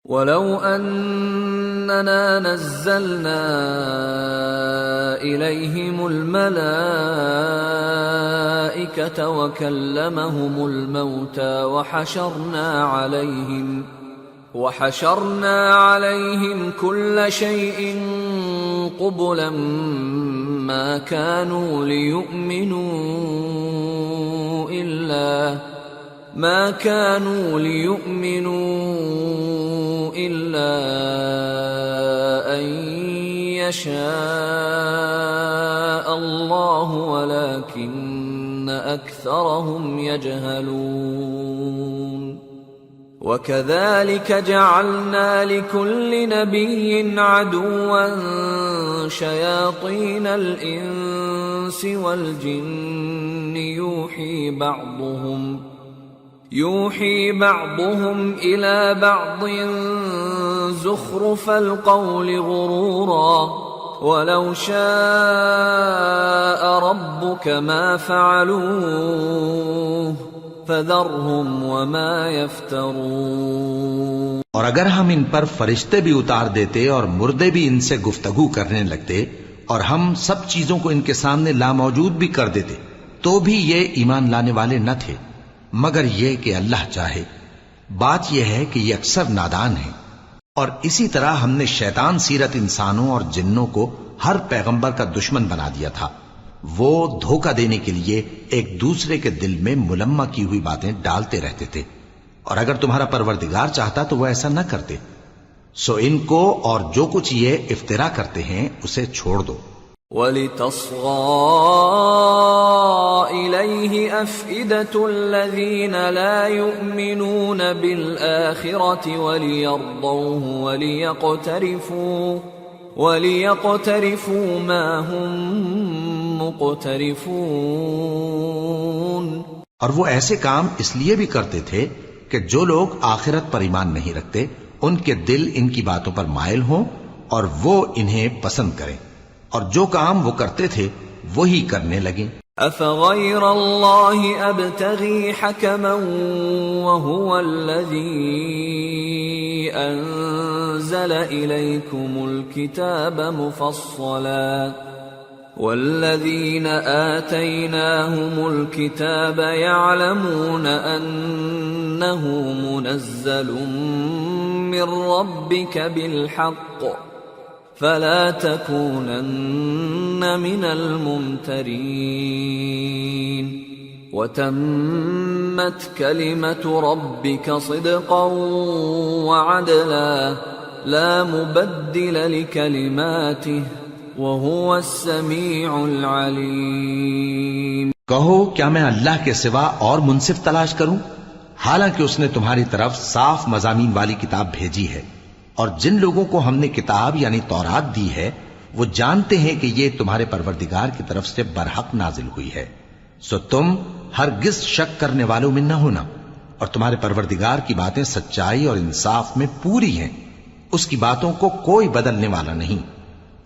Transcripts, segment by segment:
وَلَوْ أَنَّنَا نَزَّلْنَا إِلَيْهِمُ الْمَلَائِكَةَ وَكَلَّمَهُمُ الْمَوْتَى وَحَشَرْنَا عَلَيْهِمْ كُلَّ شَيْءٍ قُبُلًا ما كانوا ليؤمنوا إلا أن يشاء الله ولكن أكثرهم يجهلون وكذلك جعلنا لكل نبي عدوا شياطين الإنس والجن يوحي بعضهم إلى بعض زخرف القول غرورا ولو شاء ربك ما فعلوه فذرهم وما يفترون۔ اور اگر ہم ان پر فرشتے بھی اتار دیتے اور مردے بھی ان سے گفتگو کرنے لگتے اور ہم سب چیزوں کو ان کے سامنے لاموجود بھی کر دیتے تو بھی یہ ایمان لانے والے نہ تھے مگر یہ کہ اللہ چاہے۔ بات یہ ہے کہ یہ اکثر نادان ہیں۔ اور اسی طرح ہم نے شیطان سیرت انسانوں اور جنوں کو ہر پیغمبر کا دشمن بنا دیا تھا۔ وہ دھوکہ دینے کے لیے ایک دوسرے کے دل میں ملمہ کی ہوئی باتیں ڈالتے رہتے تھے، اور اگر تمہارا پروردگار چاہتا تو وہ ایسا نہ کرتے۔ سو ان کو اور جو کچھ یہ افترا کرتے ہیں اسے چھوڑ دو۔ وَلِتَصْغَى إِلَيْهِ أَفْئِدَةُ الَّذِينَ لَا يُؤْمِنُونَ بِالْآخِرَةِ وَلِيَرْضَوْهُ وَلِيَقْتَرِفُوا مَا هُمْ مُقْتَرِفُونَ۔ اور وہ ایسے کام اس لیے بھی کرتے تھے کہ جو لوگ آخرت پر ایمان نہیں رکھتے ان کے دل ان کی باتوں پر مائل ہوں اور وہ انہیں پسند کریں، اور جو کام وہ کرتے تھے وہی کرنے لگیں۔ أَفَغَيْرَ اللَّهِ أَبْتَغِي حَكَمًا وَهُوَ الَّذِي أَنزَلَ إِلَيْكُمُ الْكِتَابَ مُفَصَّلًا وَالَّذِينَ آتَيْنَاهُمُ الْكِتَابَ يَعْلَمُونَ أَنَّهُ مُنَزَّلٌ مِّن رَّبِّكَ بِالْحَقِّ فَلَا تَكُونَنَّ مِنَ الْمُمْتَرِينَ وَتَمَّتْ كَلِمَةُ رَبِّكَ صِدْقًا وَعَدْلًا لَا مُبَدِّلَ لِكَلِمَاتِهِ وَهُوَ السَّمِيعُ الْعَلِيمُ۔ کہو کیا میں اللہ کے سوا اور منصف تلاش کروں، حالانکہ اس نے تمہاری طرف صاف مضامین والی کتاب بھیجی ہے، اور جن لوگوں کو ہم نے کتاب یعنی تورات دی ہے وہ جانتے ہیں کہ یہ تمہارے پروردگار کی طرف سے برحق نازل ہوئی ہے، سو تم ہرگز شک کرنے والوں میں نہ ہونا، اور تمہارے پروردگار کی باتیں سچائی اور انصاف میں پوری ہیں، اس کی باتوں کو کوئی بدلنے والا نہیں،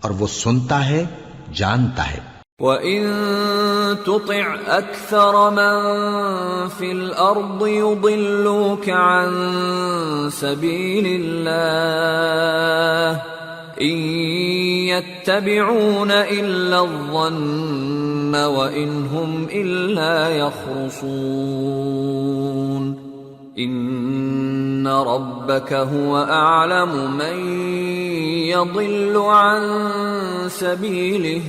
اور وہ سنتا ہے جانتا ہے۔ وَإِن تُطِعْ أَكْثَرَ مَن فِي الْأَرْضِ يُضِلُّوكَ عَن سَبِيلِ اللَّهِ إِن يَتَّبِعُونَ إِلَّا الظَّنَّ وَإِنْ هُمْ إِلَّا يَخْرُصُونَ إِنَّ رَبَّكَ هُوَ أَعْلَمُ مَن يَضِلُّ عَن سَبِيلِهِ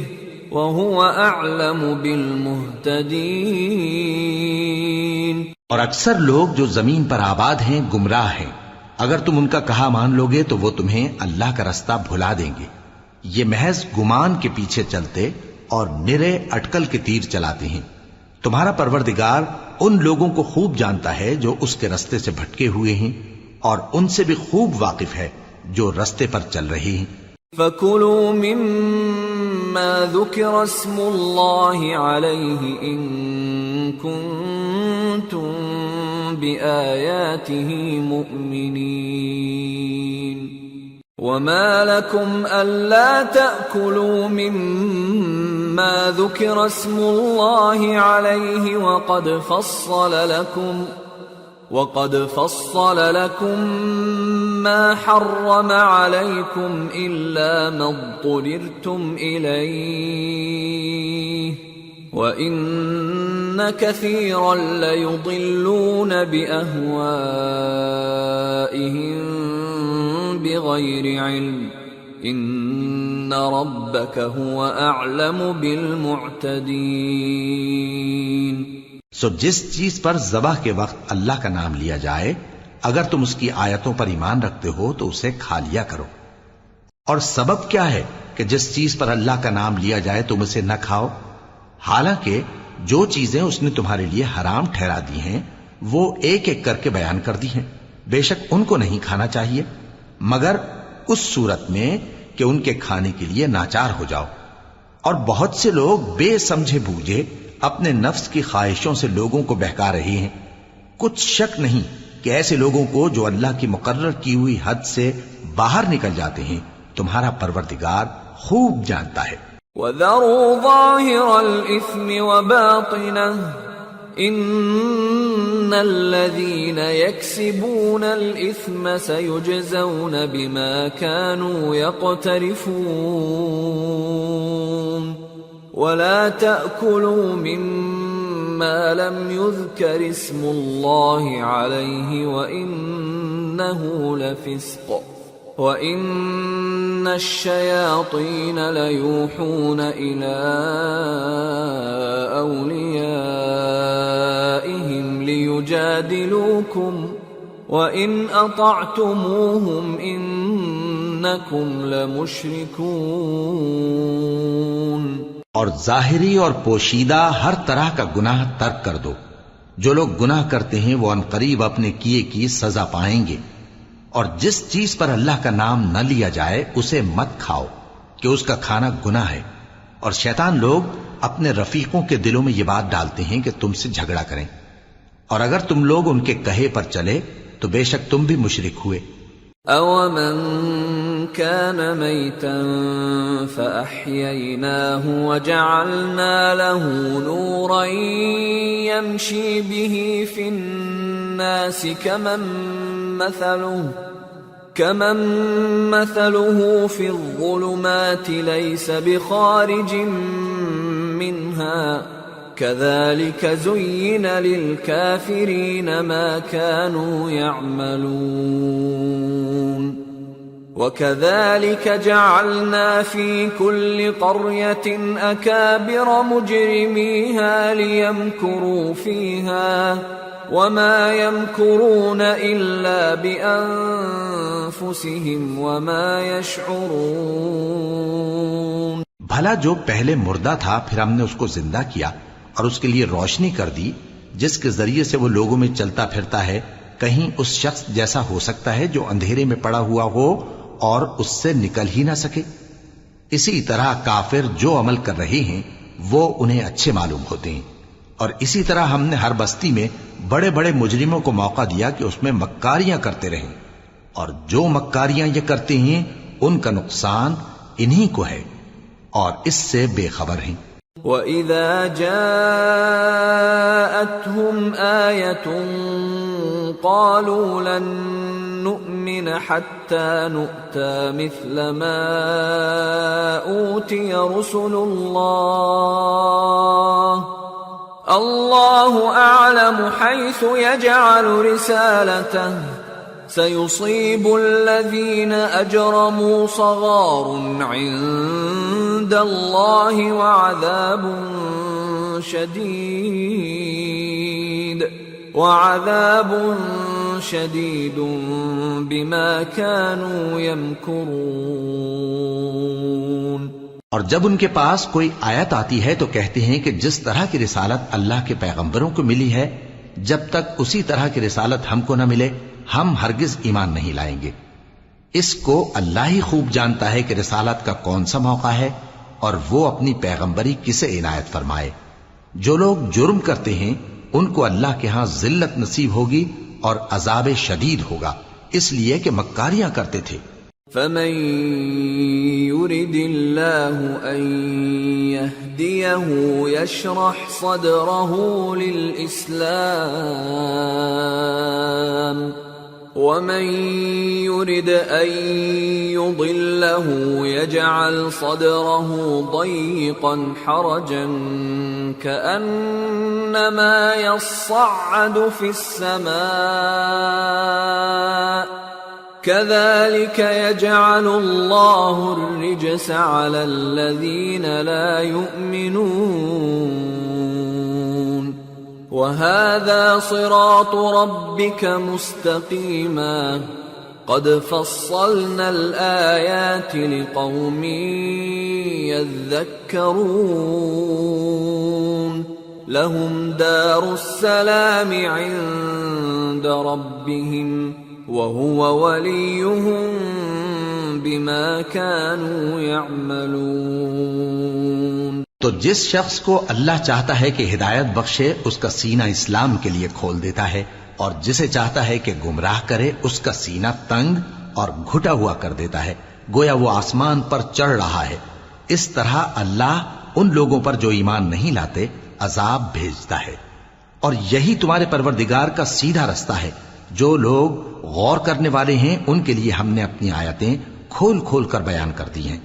وَهُوَ أَعْلَمُ بِالْمُهْتَدِينَ۔ اور اکثر لوگ جو زمین پر آباد ہیں گمراہ ہیں، اگر تم ان کا کہا مان لوگے تو وہ تمہیں اللہ کا رستہ بھلا دیں گے۔ یہ محض گمان کے پیچھے چلتے اور نرے اٹکل کے تیر چلاتے ہیں۔ تمہارا پروردگار ان لوگوں کو خوب جانتا ہے جو اس کے رستے سے بھٹکے ہوئے ہیں، اور ان سے بھی خوب واقف ہے جو رستے پر چل رہے ہیں۔ فَكُلُوا مِمَّا ذُكِرَ اسْمُ اللَّهِ عَلَيْهِ إِن كُنتُم بِآيَاتِهِ مُؤْمِنِينَ وَمَا لَكُمْ أَلَّا تَأْكُلُوا مِمَّا ذُكِرَ اسْمُ اللَّهِ عَلَيْهِ وَقَدْ فَصَّلَ لَكُم مَّا حَرَّمَ عَلَيْكُمْ إِلَّا مَا اضْطُرِرْتُمْ إِلَيْهِ وَإِنَّ كَثِيرًا لَّيُضِلُّونَ بِأَهْوَائِهِم بِغَيْرِ عِلْمٍ إِنَّ رَبَّكَ هُوَ أَعْلَمُ بِالْمُعْتَدِينَ۔ سو جس چیز پر ذبح کے وقت اللہ کا نام لیا جائے اگر تم اس کی آیتوں پر ایمان رکھتے ہو تو اسے کھا لیا کرو۔ اور سبب کیا ہے کہ جس چیز پر اللہ کا نام لیا جائے تم اسے نہ کھاؤ؟ حالانکہ جو چیزیں اس نے تمہارے لیے حرام ٹھہرا دی ہیں وہ ایک ایک کر کے بیان کر دی ہیں، بے شک ان کو نہیں کھانا چاہیے مگر اس صورت میں کہ ان کے کھانے کے لیے ناچار ہو جاؤ۔ اور بہت سے لوگ بے سمجھے بوجھے اپنے نفس کی خواہشوں سے لوگوں کو بہکا رہے ہیں۔ کچھ شک نہیں کہ ایسے لوگوں کو جو اللہ کی مقرر کی ہوئی حد سے باہر نکل جاتے ہیں تمہارا پروردگار خوب جانتا ہے۔ وَذَرُوا ظَاهِرَ الْإِثْمِ وَبَاطِنَهُ إِنَّ الَّذِينَ يَكْسِبُونَ الْإِثْمَ سَيُجْزَوْنَ بِمَا كَانُوا يَقْتَرِفُونَ وَلَا تَأْكُلُوا مِمَّا لَمْ يُذْكَرِ اسْمُ اللَّهِ عَلَيْهِ وَإِنَّهُ لَفِسْقٌ وَإِنَّ الشَّيَاطِينَ لَيُوحُونَ إِلَىٰ أَوْلِيَائِهِمْ لِيُجَادِلُوكُمْ وَإِنْ أَطَعْتُمُوهُمْ إِنَّكُمْ لَمُشْرِكُونَ۔ اور ظاہری اور پوشیدہ ہر طرح کا گناہ ترک کر دو۔ جو لوگ گناہ کرتے ہیں وہ عنقریب اپنے کیے کی سزا پائیں گے۔ اور جس چیز پر اللہ کا نام نہ لیا جائے اسے مت کھاؤ کہ اس کا کھانا گناہ ہے۔ اور شیطان لوگ اپنے رفیقوں کے دلوں میں یہ بات ڈالتے ہیں کہ تم سے جھگڑا کریں، اور اگر تم لوگ ان کے کہے پر چلے تو بے شک تم بھی مشرک ہوئے۔ أَوَمَنْ كَانَ مَيْتًا فَأَحْيَيْنَاهُ وَجَعَلْنَا لَهُ نُورًا يَمْشِي بِهِ فِي النَّاسِ كَمَنْ مَثَلُهُ فِي الظُّلُمَاتِ لَيْسَ بِخَارِجٍ مِّنْهَا كَذَلِكَ زُيِّنَ لِلْكَافِرِينَ مَا كَانُوا يَعْمَلُونَ وَكَذَلِكَ جَعَلْنَا فِي كُلِّ قَرْيَةٍ أَكَابِرَ مُجْرِمِيهَا لِيَمْكُرُوا فِيهَا وَمَا يَمْكُرُونَ إِلَّا بِأَنفُسِهِمْ وَمَا يَشْعُرُونَ۔ بھلا جو پہلے مردہ تھا پھر ہم نے اس کو زندہ کیا اور اس کے لیے روشنی کر دی جس کے ذریعے سے وہ لوگوں میں چلتا پھرتا ہے، کہیں اس شخص جیسا ہو سکتا ہے جو اندھیرے میں پڑا ہوا ہو اور اس سے نکل ہی نہ سکے؟ اسی طرح کافر جو عمل کر رہے ہیں وہ انہیں اچھے معلوم ہوتے ہیں۔ اور اسی طرح ہم نے ہر بستی میں بڑے بڑے مجرموں کو موقع دیا کہ اس میں مکاریاں کرتے رہیں، اور جو مکاریاں یہ کرتے ہیں ان کا نقصان انہی کو ہے اور اس سے بے خبر ہیں۔ وَإِذَا جَاءَتْهُمْ آيَةٌ قَالُوا لَن نُّؤْمِنَ حَتَّى نُؤْتَىٰ مِثْلَ مَا أُوتِيَ رُسُلُ اللَّهُ أَعْلَمُ حَيْثُ يَجْعَلُ رِسَالَتَهُ سَيُصِيبُ الَّذِينَ أَجْرَمُوا صَغَارٌ عِندَ اللَّهِ وَعَذَابٌ شَدِيدٌ بِمَا كَانُوا يَمْكُرُونَ۔ اور جب ان کے پاس کوئی آیت آتی ہے تو کہتے ہیں کہ جس طرح کی رسالت اللہ کے پیغمبروں کو ملی ہے جب تک اسی طرح کی رسالت ہم کو نہ ملے ہم ہرگز ایمان نہیں لائیں گے۔ اس کو اللہ ہی خوب جانتا ہے کہ رسالت کا کون سا موقع ہے اور وہ اپنی پیغمبری کسے عنایت فرمائے۔ جو لوگ جرم کرتے ہیں ان کو اللہ کے ہاں ذلت نصیب ہوگی اور عذاب شدید ہوگا، اس لیے کہ مکاریاں کرتے تھے۔ فمن يرد الله أن يهديه يشرح صدره للإسلام ومن يرد أن يضله يجعل صدره ضيقا حرجا كأنما يصعد في السماء كذلك يجعل الله الرجس على الذين لا يؤمنون وهذا صراط ربك مستقيما قد فصلنا الآيات لقوم يذكرون لهم دار السلام عند ربهم وهو وليهم بما كانوا يعملون۔ تو جس شخص کو اللہ چاہتا ہے کہ ہدایت بخشے اس کا سینہ اسلام کے لیے کھول دیتا ہے، اور جسے چاہتا ہے کہ گمراہ کرے اس کا سینہ تنگ اور گھٹا ہوا کر دیتا ہے، گویا وہ آسمان پر چڑھ رہا ہے۔ اس طرح اللہ ان لوگوں پر جو ایمان نہیں لاتے عذاب بھیجتا ہے، اور یہی تمہارے پروردگار کا سیدھا رستہ ہے۔ جو لوگ غور کرنے والے ہیں ان کے لیے ہم نے اپنی آیتیں کھول کھول کر بیان کر دی ہیں،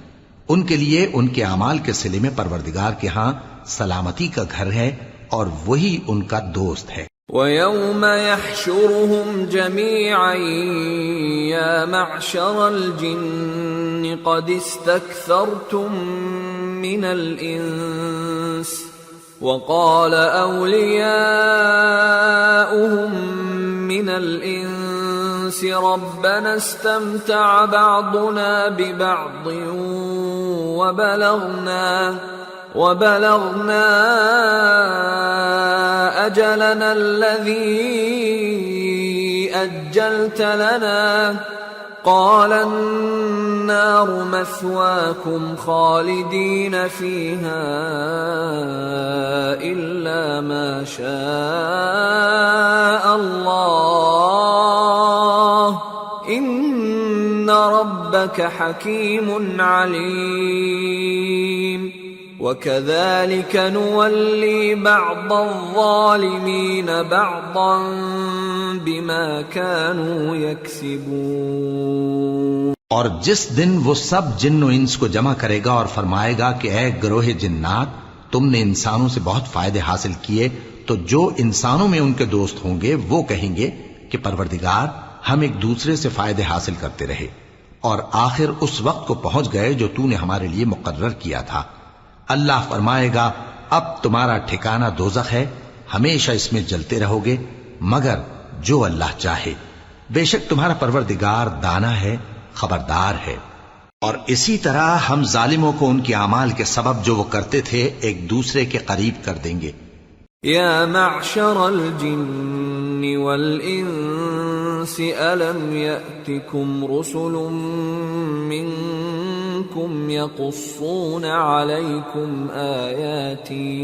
ان کے لیے ان کے اعمال کے صلے میں پروردگار کے ہاں سلامتی کا گھر ہے اور وہی ان کا دوست ہے۔ وَيَوْمَ يَحْشُرُهُمْ جَمِيعًا يَا مَعْشَرَ الْجِنِّ قَدِ اسْتَكْثَرْتُمْ مِنَ الْإِنسِ وَقَالَ أَوْلِيَاؤُهُمْ مِنَ الْإِنسِ رَبَّنَا اسْتَمْتَعَ بَعْضُنَا بِبَعْضٍ وَبَلَغْنَا أَجَلَنَا الَّذِي أَجَّلْتَ لَنَا قَالَ النَّارُ مَثْوَاكُمْ خَالِدِينَ فِيهَا إِلَّا مَا شَاءَ اللَّهُ إِنَّ رَبَّكَ حَكِيمٌ عَلِيمٌ وَكَذَلِكَ نُوَلِّي بَعْضَ الظَّالِمِينَ بَعْضًا بِمَا كَانُوا يَكْسِبُونَ۔ اور جس دن وہ سب جن و انس کو جمع کرے گا اور فرمائے گا کہ اے گروہ جنات، تم نے انسانوں سے بہت فائدے حاصل کیے، تو جو انسانوں میں ان کے دوست ہوں گے وہ کہیں گے کہ پروردگار ہم ایک دوسرے سے فائدے حاصل کرتے رہے، اور آخر اس وقت کو پہنچ گئے جو تو نے ہمارے لیے مقرر کیا تھا۔ اللہ فرمائے گا اب تمہارا ٹھکانہ دوزخ ہے، ہمیشہ اس میں جلتے رہو گے مگر جو اللہ چاہے، بے شک تمہارا پروردگار دانا ہے، خبردار ہے۔ اور اسی طرح ہم ظالموں کو ان کے اعمال کے سبب جو وہ کرتے تھے ایک دوسرے کے قریب کر دیں گے۔ یا معشر الجن والانس الم یأتکم رسل منکم یقصون علیکم آیاتی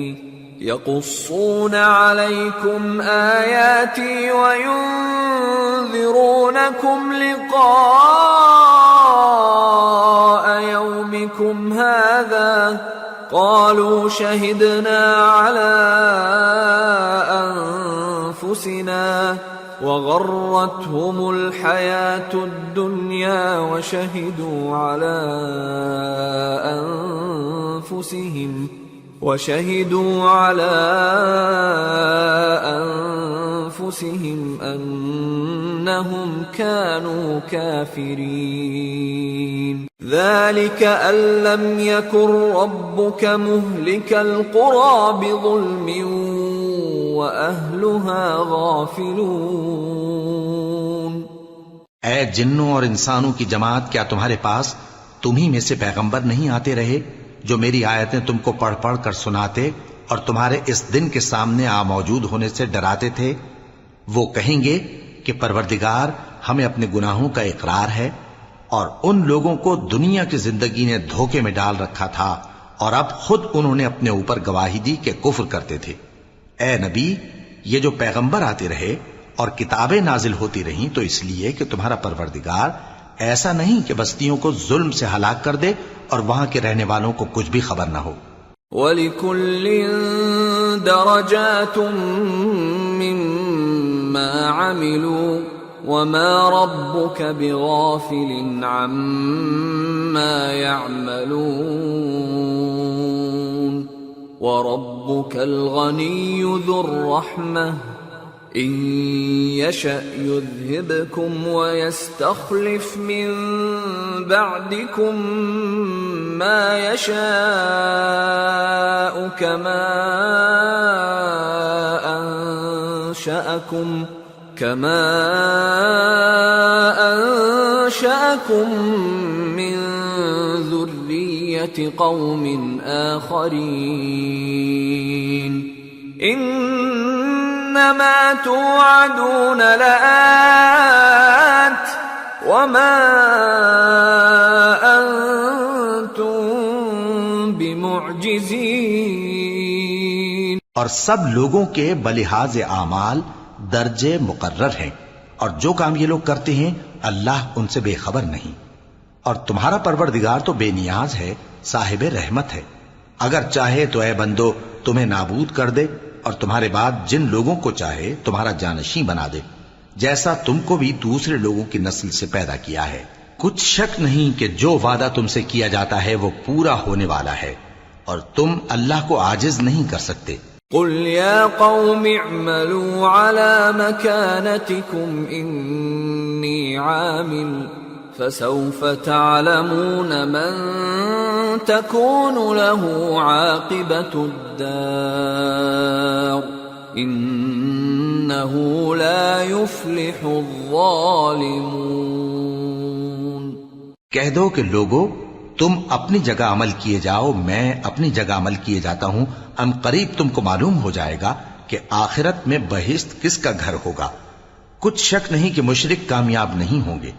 وینذرونکم لقاء یومکم هذا قالوا شهدنا على أنفسنا وغرتهم الحياة الدنيا وشهدوا على أنفسهم أنهم كانوا كافرين ذلك أن لم يكن ربك مهلك القرى بظلم وأهلها غافلون۔ اے جنوں اور انسانوں کی جماعت، کیا تمہارے پاس تمہیں میں سے پیغمبر نہیں آتے رہے جو میری آیتیں تم کو پڑھ پڑھ کر سناتے اور تمہارے اس دن کے سامنے موجود ہونے سے ڈراتے تھے؟ وہ کہیں گے کہ پروردگار ہمیں اپنے گناہوں کا اقرار ہے، اور ان لوگوں کو دنیا کی زندگی نے دھوکے میں ڈال رکھا تھا اور اب خود انہوں نے اپنے اوپر گواہی دی کہ کفر کرتے تھے۔ اے نبی، یہ جو پیغمبر آتے رہے اور کتابیں نازل ہوتی رہیں تو اس لیے کہ تمہارا پروردگار ایسا نہیں کہ بستیوں کو ظلم سے ہلاک کر دے اور وہاں کے رہنے والوں کو کچھ بھی خبر نہ ہو. وَلِكُلٍّ دَرَجَاتٌ مِّمَّا عَمِلُوا وَمَا رَبُّكَ بِغَافِلٍ عَمَّا يَعْمَلُونَ وَرَبُّكَ الْغَنِيُّ ذُو الرَّحْمَةِ إِن يَشَأْ يُذْهِبْكُمْ وَيَسْتَخْلِفْ مِن بَعْدِكُم مَّا يَشَاءُ كَمَا أَنشَأَكُم مِّن ذُرِّيَّةِ قَوْمٍ آخَرِينَ إِنَّمَا تُوعَدُونَ لَآتٍ وَمَا أَنتُم بِمُعْجِزِينَ. اور سب لوگوں کے بلحاظ اعمال درجے مقرر ہیں، اور جو کام یہ لوگ کرتے ہیں اللہ ان سے بے خبر نہیں. اور تمہارا پروردگار تو بے نیاز ہے، صاحب رحمت ہے. اگر چاہے تو اے بندو تمہیں نابود کر دے اور تمہارے بعد جن لوگوں کو چاہے تمہارا جانشین بنا دے، جیسا تم کو بھی دوسرے لوگوں کی نسل سے پیدا کیا ہے. کچھ شک نہیں کہ جو وعدہ تم سے کیا جاتا ہے وہ پورا ہونے والا ہے، اور تم اللہ کو عاجز نہیں کر سکتے. قل يا قوم اعملوا على مكانتكم إني عامل فسوف تعلمون من تكون له عاقبة الدار إنه لا يفلح الظالمون. کہہ دو کہ لوگو تم اپنی جگہ عمل کیے جاؤ، میں اپنی جگہ عمل کیے جاتا ہوں. ان قریب تم کو معلوم ہو جائے گا کہ آخرت میں بہشت کس کا گھر ہوگا. کچھ شک نہیں کہ مشرک کامیاب نہیں ہوں گے.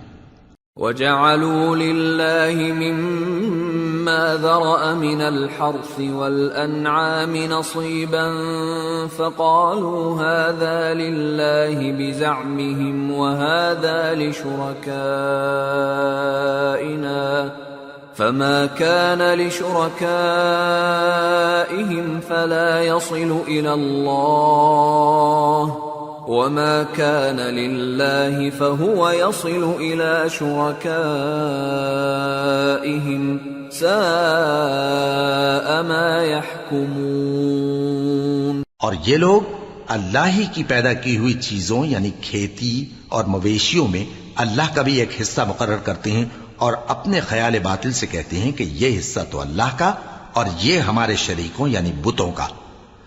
وَجَعَلُوا لِلَّهِ مِمَّا ذَرَأَ مِنَ الْحَرْثِ وَالْأَنْعَامِ نَصِيبًا فَقَالُوا هَذَا لِلَّهِ بِزَعْمِهِمْ وَهَذَا لِشُرَكَائِنَا فَمَا كَانَ لِشُرَكَائِهِمْ فَلَا يَصِلُ إِلَى اللَّهِ وَمَا كَانَ لِلَّهِ فَهُوَ يَصِلُ إِلَى شُرَكَائِهِمْ سَاءَ مَا يَحْكُمُونَ. اور یہ لوگ اللہ ہی کی پیدا کی ہوئی چیزوں یعنی کھیتی اور مویشیوں میں اللہ کا بھی ایک حصہ مقرر کرتے ہیں اور اپنے خیال باطل سے کہتے ہیں کہ یہ حصہ تو اللہ کا اور یہ ہمارے شریکوں یعنی بتوں کا.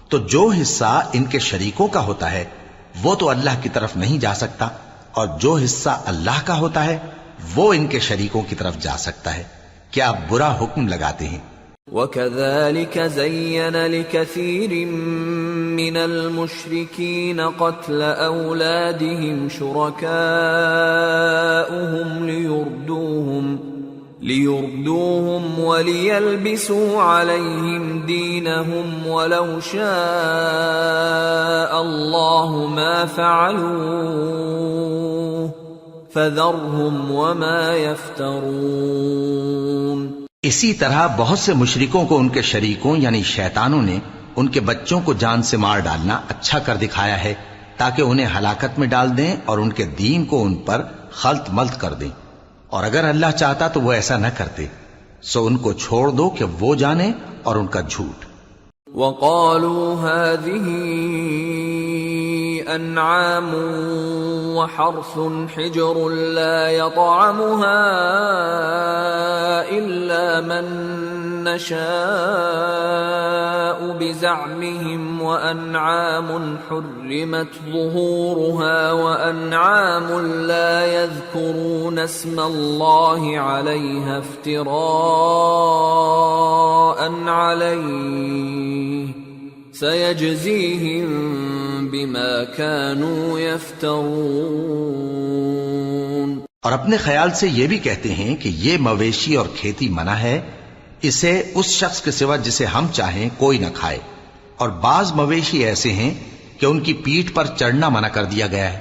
تو جو حصہ ان کے شریکوں کا ہوتا ہے وہ تو اللہ کی طرف نہیں جا سکتا، اور جو حصہ اللہ کا ہوتا ہے وہ ان کے شریکوں کی طرف جا سکتا ہے. کیا برا حکم لگاتے ہیں. وَكَذَلِكَ زَيَّنَ لِكَثِيرٍ مِّنَ الْمُشْرِكِينَ قَتْلَ أَوْلَادِهِمْ شُرَكَاؤُهُمْ لِيُرْدُوهُمْ وَلِيَلْبِسُوا عَلَيْهِمْ دِينَهُمْ وَلَوْ شَاءَ اللَّهُ مَا فَعَلُوهُ فَذَرْهُمْ وَمَا يَفْتَرُونَ. اسی طرح بہت سے مشرکوں کو ان کے شریکوں یعنی شیطانوں نے ان کے بچوں کو جان سے مار ڈالنا اچھا کر دکھایا ہے تاکہ انہیں ہلاکت میں ڈال دیں اور ان کے دین کو ان پر خلط ملط کر دیں. اور اگر اللہ چاہتا تو وہ ایسا نہ کرتے. سو ان کو چھوڑ دو کہ وہ جانیں اور ان کا جھوٹ. وَقَالُوا هَذِهِ أَنْعَامٌ وَحَرْثٌ حِجْرٌ لَا يَطْعَمُهَا إِلَّا مَن نَّشَاءُ بِزَعْمِهِمْ وَأَنْعَامٌ حُرِّمَتْ ظُهُورُهَا وَأَنْعَامٌ لَا يَذْكُرُونَ اسْمَ اللَّهِ عَلَيْهَا افْتِرَاءً عَلَيْهِ سَيَجْزِيهِمْ بِمَا كَانُوا يَفْتَرُونَ. اور اپنے خیال سے یہ بھی کہتے ہیں کہ یہ مویشی اور کھیتی منع ہے، اسے اس شخص کے سوا جسے ہم چاہیں کوئی نہ کھائے. اور بعض مویشی ایسے ہیں کہ ان کی پیٹھ پر چڑھنا منع کر دیا گیا ہے،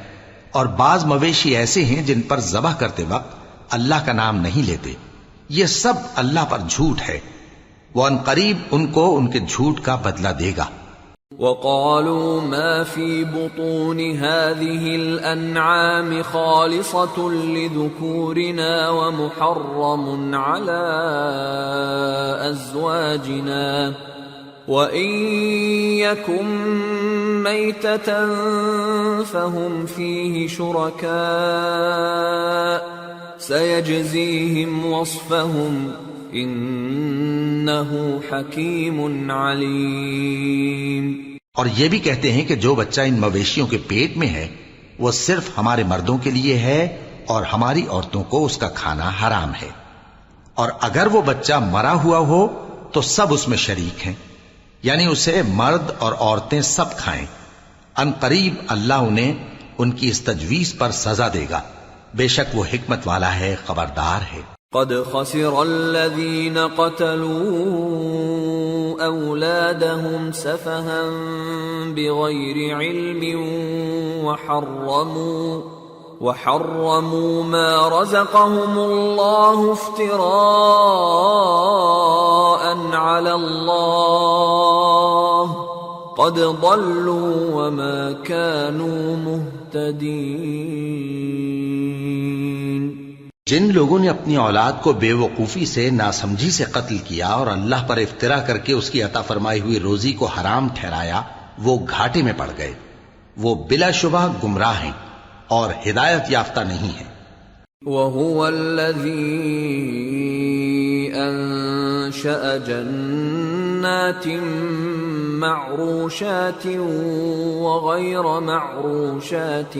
اور بعض مویشی ایسے ہیں جن پر ذبح کرتے وقت اللہ کا نام نہیں لیتے، یہ سب اللہ پر جھوٹ ہے، وہ عنقریب ان کو ان کے جھوٹ کا بدلہ دے گا۔ وقالوا ما في بطون هذه الأنعام خالصة لذكورنا ومحرم على أزواجنا وإن يكن ميتة فهم فيه شركاء سيجزيهم وصفهم انہ حکیم علیم۔ اور یہ بھی کہتے ہیں کہ جو بچہ ان مویشیوں کے پیٹ میں ہے وہ صرف ہمارے مردوں کے لیے ہے اور ہماری عورتوں کو اس کا کھانا حرام ہے، اور اگر وہ بچہ مرا ہوا ہو تو سب اس میں شریک ہیں، یعنی اسے مرد اور عورتیں سب کھائیں۔ ان قریب اللہ انہیں ان کی اس تجویز پر سزا دے گا، بے شک وہ حکمت والا ہے، خبردار ہے۔ قد خسر الذين قتلوا أولادهم سفها بغير علم وحرموا ما رزقهم الله افتراء على الله قد ضلوا وما كانوا مهتدين۔ جن لوگوں نے اپنی اولاد کو بے وقوفی سے، ناسمجھی سے قتل کیا اور اللہ پر افترا کر کے اس کی عطا فرمائی ہوئی روزی کو حرام ٹھہرایا، وہ گھاٹے میں پڑ گئے، وہ بلا شبہ گمراہ ہیں اور ہدایت یافتہ نہیں ہیں۔ وَهُوَ الَّذِي أَنشَأَ جَنَّاتٍ مَّعْرُوشَاتٍ وَغَيْرَ مَعْرُوشَاتٍ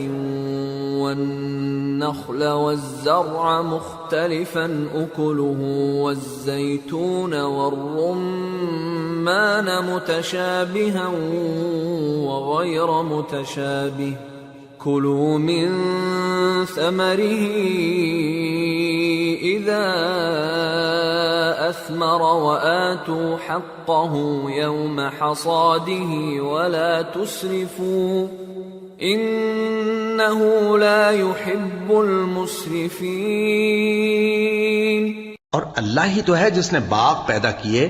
وَالنَّخْلَ وَالزَّرْعَ مُخْتَلِفًا أُكُلُهُ وَالزَّيْتُونَ وَالرُّمَّانَ مُتَشَابِهًا وَغَيْرَ مُتَشَابِهٍ كُلُوا مِن ثَمَرِهِ إِذَا أَثْمَرَ وَآتُوا حَقَّهُ يَوْمَ حَصَادِهِ وَلَا تُسْرِفُوا إِنَّهُ لَا يُحِبُّ الْمُسْرِفِينَ۔ اور اللہ ہی تو ہے جس نے باغ پیدا کیے،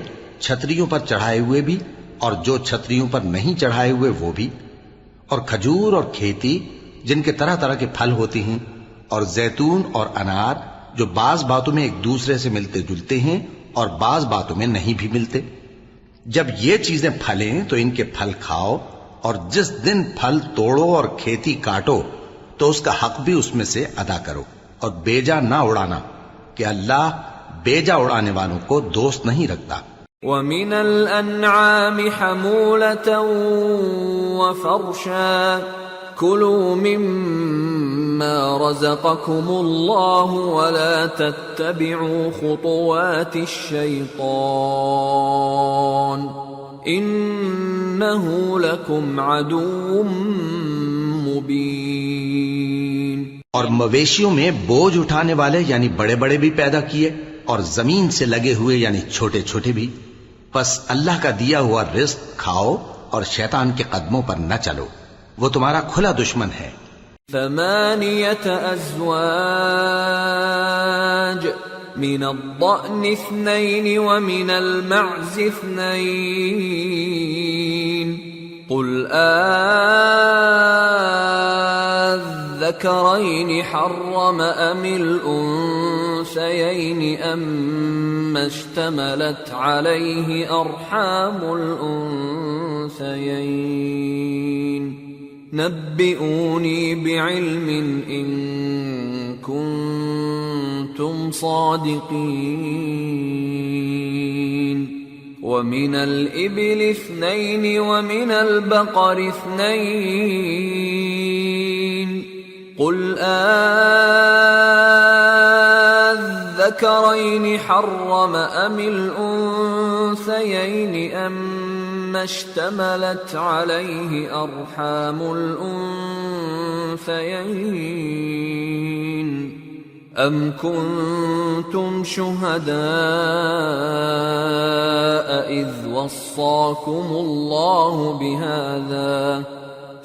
چھتریوں پر چڑھائے ہوئے بھی اور جو چھتریوں پر نہیں چڑھائے ہوئے وہ بھی، اور کھجور اور کھیتی جن کے طرح طرح کے پھل ہوتے ہیں، اور زیتون اور انار جو بعض باتوں میں ایک دوسرے سے ملتے جلتے ہیں اور بعض باتوں میں نہیں بھی ملتے۔ جب یہ چیزیں پھلیں تو ان کے پھل کھاؤ، اور جس دن پھل توڑو اور کھیتی کاٹو تو اس کا حق بھی اس میں سے ادا کرو، اور بیجا نہ اڑانا کہ اللہ بیجا اڑانے والوں کو دوست نہیں رکھتا۔ وَمِنَ الْأَنْعَامِ حَمُولَةً وَفَرْشًا كُلُوا مِمَّا رَزَقَكُمُ اللَّهُ وَلَا تَتَّبِعُوا خُطُوَاتِ الشَّيْطَانِ إِنَّهُ لَكُمْ عَدُوٌّ مُبِينٌ۔ اور مویشیوں میں بوجھ اٹھانے والے یعنی بڑے بڑے بھی پیدا کیے، اور زمین سے لگے ہوئے یعنی چھوٹے چھوٹے بھی، پس اللہ کا دیا ہوا رزق کھاؤ اور شیطان کے قدموں پر نہ چلو، وہ تمہارا کھلا دشمن ہے۔ 8 أزواج من الضأن 2 ومن المعز 2 قل الذكرين حرم أم الأنثيين أم اشتملت عليه أرحام الأنثيين نبئوني بعلم إن كنتم صادقين ومن الإبل 2 ومن البقر 2 قل الذكرين حرم أم الأنثيين أم اشتملت عليه أرحام الأنثيين أم كنتم شهداء إذ وصاكم الله بهذا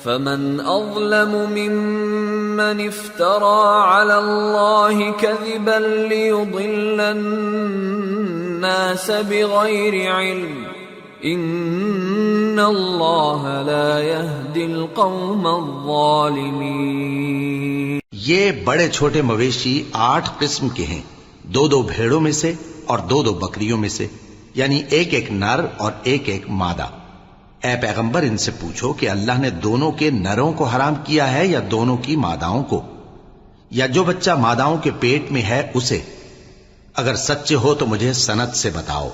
فمن أظلم ممن افترى على الله كذبا ليضل الناس بغير علم إن الله لا يهدي القوم الظالمين۔ یہ بڑے چھوٹے مویشی 8 قسم کے ہیں، 2 بھیڑوں میں سے اور 2 بکریوں میں سے، یعنی ایک نر اور ایک مادہ۔ اے پیغمبر ان سے پوچھو کہ اللہ نے دونوں کے نروں کو حرام کیا ہے یا دونوں کی ماداؤں کو، یا جو بچہ ماداؤں کے پیٹ میں ہے اسے؟ اگر سچے ہو تو مجھے سند سے بتاؤ۔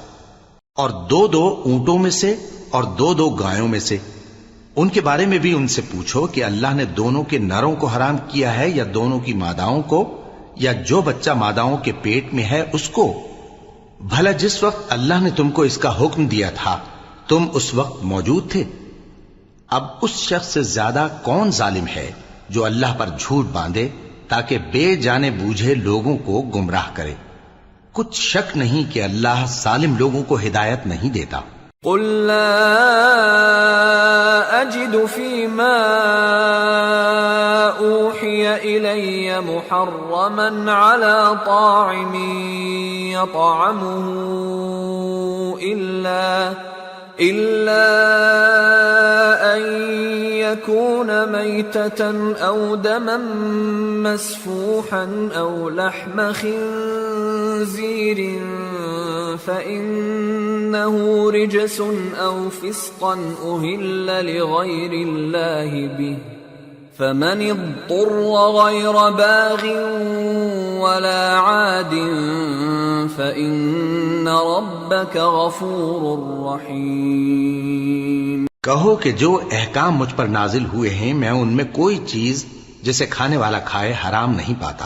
اور 2 اونٹوں میں سے اور 2 گایوں میں سے، ان کے بارے میں بھی ان سے پوچھو کہ اللہ نے دونوں کے نروں کو حرام کیا ہے یا دونوں کی ماداؤں کو، یا جو بچہ ماداؤں کے پیٹ میں ہے اس کو؟ بھلا جس وقت اللہ نے تم کو اس کا حکم دیا تھا تم اس وقت موجود تھے؟ اب اس شخص سے زیادہ کون ظالم ہے جو اللہ پر جھوٹ باندھے تاکہ بے جانے بوجھے لوگوں کو گمراہ کرے؟ کچھ شک نہیں کہ اللہ ظالم لوگوں کو ہدایت نہیں دیتا۔ قل لا أجد فيما أوحي إلي محرما على طاعم يطعمه إلا أن يكون ميتة أو دما مسفوحا أو لحم خنزير فإنه رجس أو فسقا أهل لغير الله به فمن اضطر غير باغ ولا عاد فإن ربك غفور رحيم۔ کہو کہ جو احکام مجھ پر نازل ہوئے ہیں میں ان میں کوئی چیز جسے کھانے والا کھائے حرام نہیں پاتا،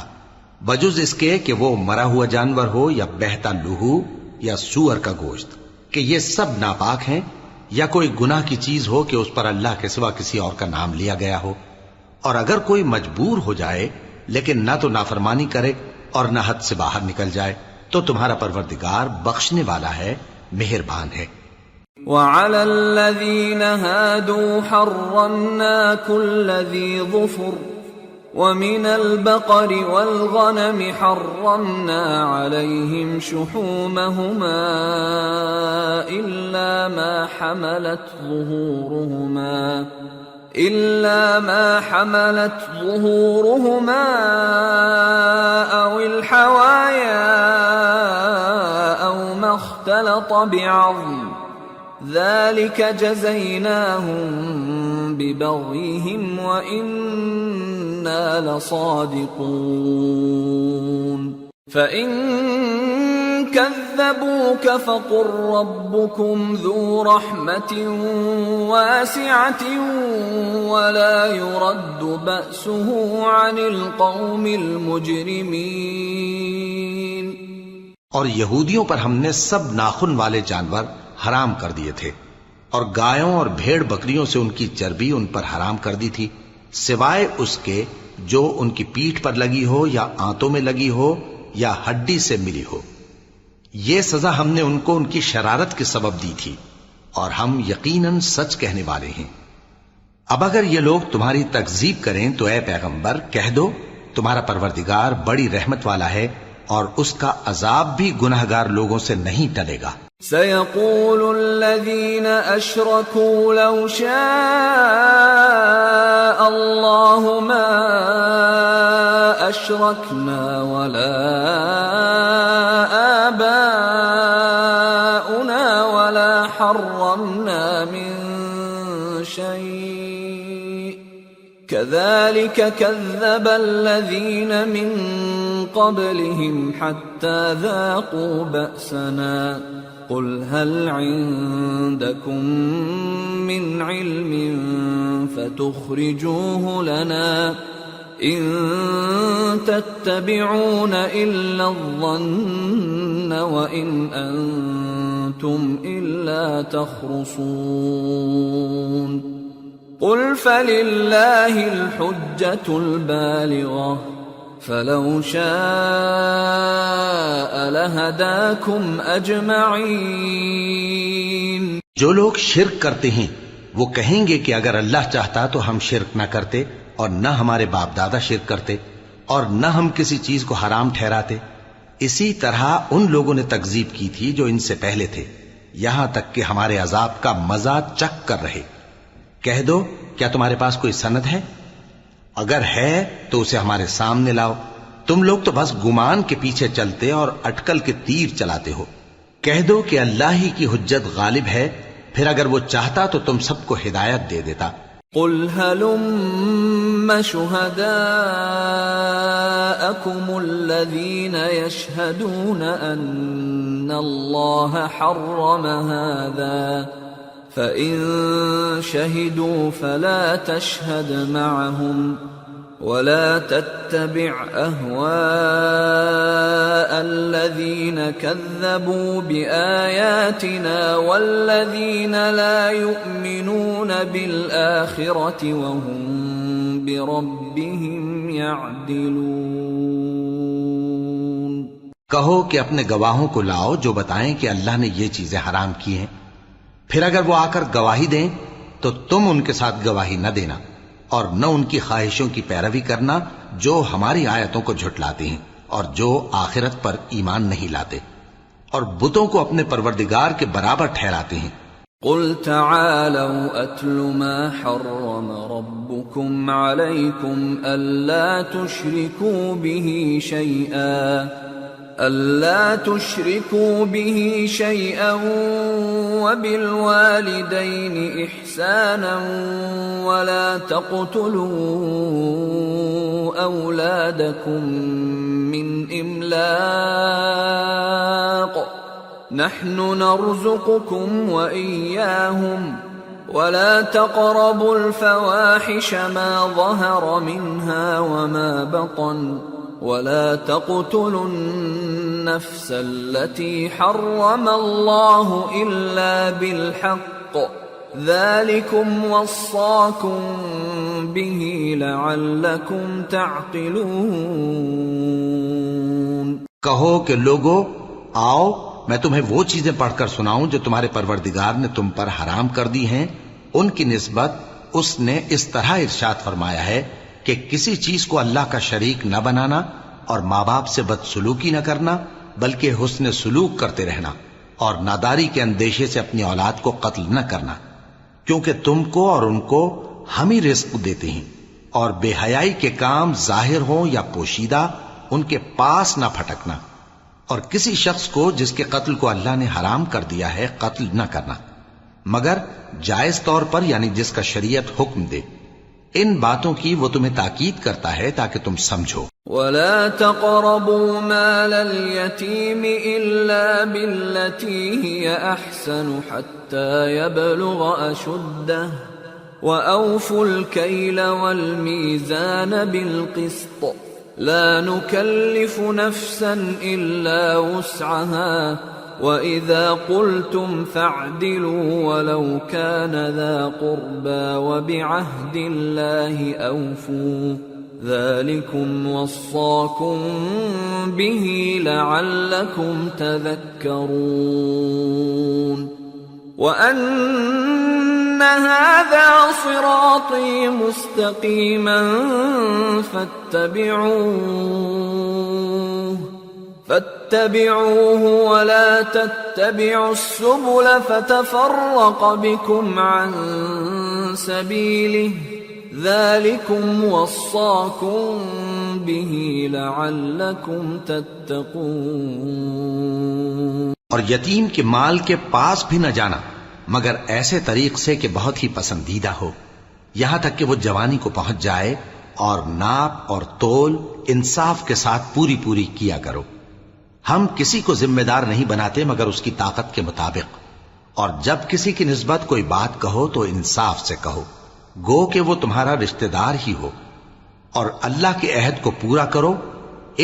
بجز اس کے کہ وہ مرا ہوا جانور ہو یا بہتا لہو یا سور کا گوشت، کہ یہ سب ناپاک ہیں، یا کوئی گناہ کی چیز ہو کہ اس پر اللہ کے سوا کسی اور کا نام لیا گیا ہو۔ اور اگر کوئی مجبور ہو جائے لیکن نہ تو نافرمانی کرے اور نہ حد سے باہر نکل جائے تو تمہارا پروردگار بخشنے والا ہے، مہربان ہے۔ وعلى الذين هادوا حرمنا كل ذي ظفر ومن البقر والغنم حرمنا عليهم شحومهما إلا ما حملت ظهورهما أو الحوايا أو ما اختلط بعظم ذلك جزيناهم ببغيهم وإنا لصادقون فإن كذبوك فقل ربكم ذو رحمة واسعة ولا يرد بأسه عن القوم المجرمين۔ اور یہودیوں پر ہم نے سب ناخن والے جانور حرام کر دیے تھے، اور گایوں اور بھیڑ بکریوں سے ان کی چربی ان پر حرام کر دی تھی، سوائے اس کے جو ان کی پیٹھ پر لگی ہو یا آنتوں میں لگی ہو یا ہڈی سے ملی ہو۔ یہ سزا ہم نے ان کو ان کی شرارت کے سبب دی تھی، اور ہم یقیناً سچ کہنے والے ہیں۔ اب اگر یہ لوگ تمہاری تکذیب کریں تو اے پیغمبر کہہ دو تمہارا پروردگار بڑی رحمت والا ہے اور اس کا عذاب بھی گناہگار لوگوں سے نہیں ٹلے گا۔ سيقول الذين أشركوا لو شاء الله ما أشركنا ولا آباؤنا ولا حرمنا من شيء كذلك كذب الذين من قبلهم حتى ذاقوا بأسنا قل هل عندكم من علم فتخرجوه لنا إن تتبعون إلا الظن وإن أنتم إلا تخرصون قل فلله الحجة البالغة فلو شاء لهداكم اجمعین۔ جو لوگ شرک کرتے ہیں وہ کہیں گے کہ اگر اللہ چاہتا تو ہم شرک نہ کرتے اور نہ ہمارے باپ دادا شرک کرتے اور نہ ہم کسی چیز کو حرام ٹھہراتے. اسی طرح ان لوگوں نے تکذیب کی تھی جو ان سے پہلے تھے، یہاں تک کہ ہمارے عذاب کا مزہ چکھ کر رہے. کہہ دو کیا تمہارے پاس کوئی سند ہے؟ اگر ہے تو اسے ہمارے سامنے لاؤ. تم لوگ تو بس گمان کے پیچھے چلتے اور اٹکل کے تیر چلاتے ہو. کہہ دو کہ اللہ ہی کی حجت غالب ہے، پھر اگر وہ چاہتا تو تم سب کو ہدایت دے دیتا. قل هلم شهداءكم الذين يشهدون أن الله حرم هذا فإن شهدوا فلا تشهد معهم ولا تتبع أهواء الذين كذبوا بآياتنا والذين لا يؤمنون بالآخرة وهم بربهم يعدلون. کہو کہ اپنے گواہوں کو لاؤ جو بتائیں کہ اللہ نے یہ چیزیں حرام کی ہیں، پھر اگر وہ آ کر گواہی دیں تو تم ان کے ساتھ گواہی نہ دینا اور نہ ان کی خواہشوں کی پیروی کرنا جو ہماری آیتوں کو جھٹلاتے ہیں اور جو آخرت پر ایمان نہیں لاتے اور بتوں کو اپنے پروردگار کے برابر ٹھہراتے ہیں. قل تعالوا اتل ما حرم ربكم عليكم الا تشركوا به شيئا وبالوالدين إحسانا ولا تقتلوا أولادكم من إملاق نحن نرزقكم وإياهم ولا تقربوا الفواحش ما ظهر منها وما بطن ولا تقتلوا النفس التي حرم الله إلا بالحق ذلكم وصاكم به لعلكم تعقلون. کہو کہ لوگو آؤ میں تمہیں وہ چیزیں پڑھ کر سناؤں جو تمہارے پروردگار نے تم پر حرام کر دی ہیں. ان کی نسبت اس نے اس طرح ارشاد فرمایا ہے کہ کسی چیز کو اللہ کا شریک نہ بنانا اور ماں باپ سے بدسلوکی نہ کرنا بلکہ حسن سلوک کرتے رہنا اور ناداری کے اندیشے سے اپنی اولاد کو قتل نہ کرنا، کیونکہ تم کو اور ان کو ہم ہی رزق دیتے ہیں. اور بے حیائی کے کام ظاہر ہوں یا پوشیدہ ان کے پاس نہ پھٹکنا، اور کسی شخص کو جس کے قتل کو اللہ نے حرام کر دیا ہے قتل نہ کرنا مگر جائز طور پر، یعنی جس کا شریعت حکم دے. ان باتوں کی وہ تمہیں تاکید کرتا ہے تاکہ تم سمجھو. ولا تقربوا مال اليتيم إلا بالتي هي أحسن حتى يبلغ أشده وأوفوا الكيل والميزان بالقسط لا نكلف نفسا إلا وسعها وَإِذَا قُلْتُمْ فَاعْدِلُوا وَلَوْ كَانَ ذَا قُرْبَى وَبِعَهْدِ اللَّهِ أَوْفُوا ذَلِكُمْ وَصَّاكُمْ بِهِ لَعَلَّكُمْ تَذَكَّرُونَ وَأَنَّ هَذَا صِرَاطِي مُسْتَقِيمًا فاتبعوه ولا تتبعوا السبل فتفرق بكم عن سبيله ذلكم وصاكم به لعلكم تتقون. اور یتیم کے مال کے پاس بھی نہ جانا مگر ایسے طریق سے کہ بہت ہی پسندیدہ ہو، یہاں تک کہ وہ جوانی کو پہنچ جائے، اور ناپ اور تول انصاف کے ساتھ پوری پوری کیا کرو. ہم کسی کو ذمہ دار نہیں بناتے مگر اس کی طاقت کے مطابق، اور جب کسی کی نسبت کوئی بات کہو تو انصاف سے کہو، گو کہ وہ تمہارا رشتہ دار ہی ہو، اور اللہ کے عہد کو پورا کرو.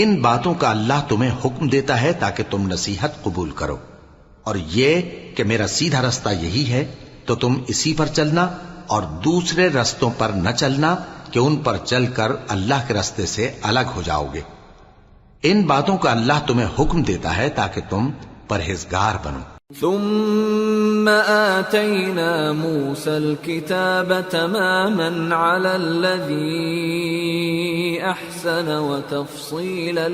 ان باتوں کا اللہ تمہیں حکم دیتا ہے تاکہ تم نصیحت قبول کرو، اور یہ کہ میرا سیدھا رستہ یہی ہے تو تم اسی پر چلنا اور دوسرے رستوں پر نہ چلنا کہ ان پر چل کر اللہ کے رستے سے الگ ہو جاؤ گے. ان باتوں کا اللہ تمہیں حکم دیتا ہے تاکہ تم پرہیزگار بنو. ثم آتينا موسى الكتاب تماما على الذي أحسن وتفصيلا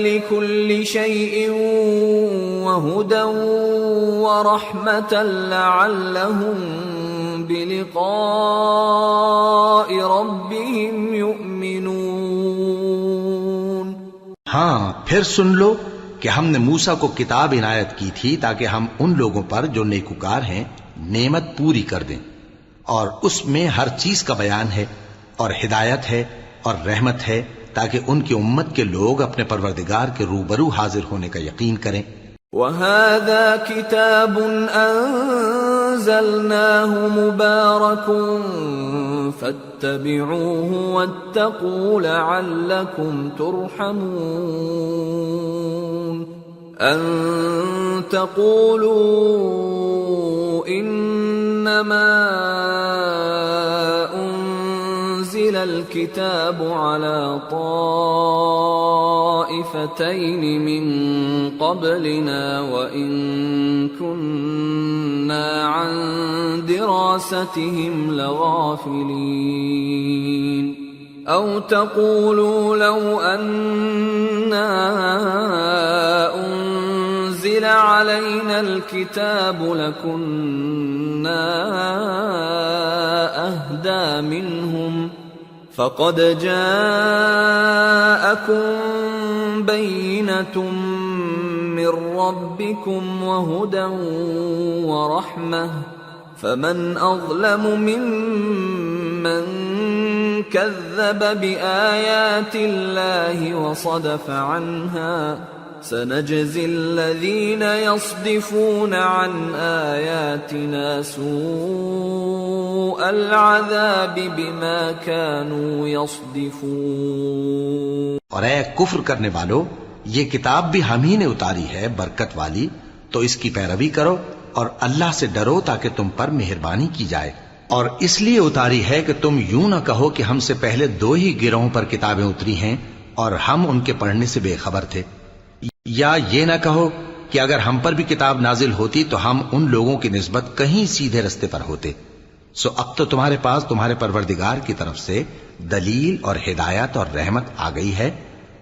لكل شيء وهدى ورحمة لعلهم بلقاء ربهم يؤمنون۔ ہاں پھر سن لو کہ ہم نے موسیٰ کو کتاب عنایت کی تھی تاکہ ہم ان لوگوں پر جو نیکوکار ہیں نعمت پوری کر دیں، اور اس میں ہر چیز کا بیان ہے اور ہدایت ہے اور رحمت ہے تاکہ ان کی امت کے لوگ اپنے پروردگار کے روبرو حاضر ہونے کا یقین کریں۔ وَهَذَا كِتَابٌ أَنزَلْنَاهُ مُبَارَكٌ فَاتَّبِعُوهُ وَاتَّقُوا لَعَلَّكُمْ تُرْحَمُونَ أَن تَقُولُوا إِنَّمَا أُنزِلَ الْكِتَابُ عَلَى طَائِفَتَيْنِ مِن قَبْلِنَا وَإِن كُنَّا عَن دِرَاسَتِهِمْ لَغَافِلِينَ أَوْ تَقُولُوا لَوْ أَنَّا أُنزِلَ عَلَيْنَا الْكِتَابُ لَكُنَّا أَهْدَى مِنْهُمْ فَقَدْ جَاءَكُمْ بَيِّنَةٌ مِّن رَّبِّكُمْ وَهُدًى وَرَحْمَةٌ فَمَنْ أَظْلَمُ مِمَّن كَذَّبَ بِآيَاتِ اللَّهِ وَصَدَفَ عَنْهَا سَنَجْزِي الَّذِينَ يَصْدِفُونَ عَنْ آيَاتِنَا سُوءَ الْعَذَابِ بِمَا كَانُوا يَصْدِفُونَ۔ اور اے کفر کرنے والو، یہ کتاب بھی ہم ہی نے اتاری ہے برکت والی، تو اس کی پیروی کرو اور اللہ سے ڈرو تاکہ تم پر مہربانی کی جائے۔ اور اس لیے اتاری ہے کہ تم یوں نہ کہو کہ ہم سے پہلے دو ہی گروہوں پر کتابیں اتری ہیں اور ہم ان کے پڑھنے سے بے خبر تھے، یا یہ نہ کہو کہ اگر ہم پر بھی کتاب نازل ہوتی تو ہم ان لوگوں کی نسبت کہیں سیدھے رستے پر ہوتے۔ سو اب تو تمہارے پاس تمہارے پروردگار کی طرف سے دلیل اور ہدایت اور رحمت آ گئی ہے،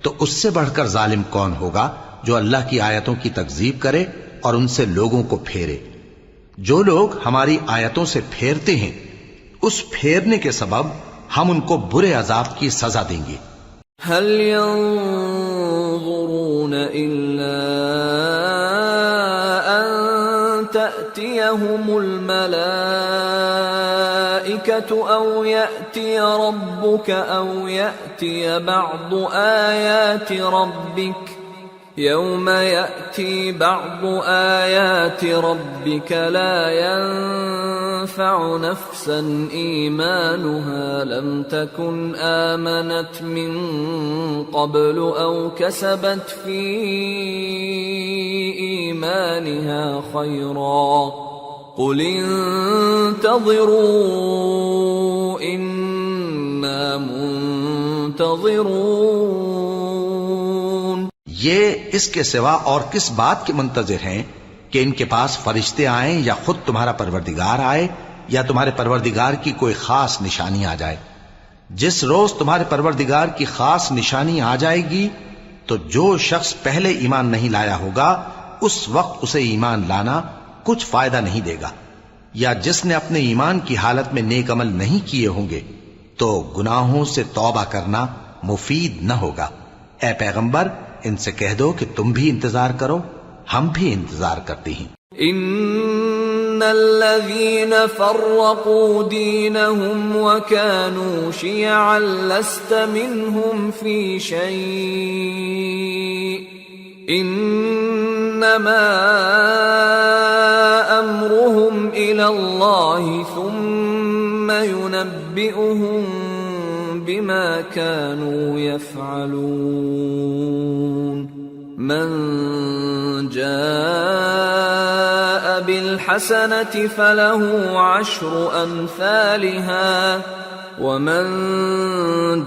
تو اس سے بڑھ کر ظالم کون ہوگا جو اللہ کی آیتوں کی تکذیب کرے اور ان سے لوگوں کو پھیرے۔ جو لوگ ہماری آیتوں سے پھیرتے ہیں، اس پھیرنے کے سبب ہم ان کو برے عذاب کی سزا دیں گے۔ هل ينظرون إلا أن تأتيهم الملائكة أو يأتي ربك أو يأتي بعض آيات ربك يوم يأتي بعض آيات ربك لا ينفع نفسا إيمانها لم تكن آمنت من قبل أو كسبت في إيمانها خيرا قل انتظروا إنا منتظرون۔ یہ اس کے سوا اور کس بات کے منتظر ہیں کہ ان کے پاس فرشتے آئیں یا خود تمہارا پروردگار آئے یا تمہارے پروردگار کی کوئی خاص نشانی آ جائے؟ جس روز تمہارے پروردگار کی خاص نشانی آ جائے گی تو جو شخص پہلے ایمان نہیں لایا ہوگا اس وقت اسے ایمان لانا کچھ فائدہ نہیں دے گا، یا جس نے اپنے ایمان کی حالت میں نیک عمل نہیں کیے ہوں گے تو گناہوں سے توبہ کرنا مفید نہ ہوگا۔ اے پیغمبر، ان سے کہہ دو کہ تم بھی انتظار کرو، ہم بھی انتظار کرتے ہیں۔ ان الذين فرقوا دينهم وكانوا شيعا لست منهم في شيء انما امرهم الى الله ثم ينبئهم بما كانوا يفعلون۔ من جاء بالحسنة فله عشر أمثالها ومن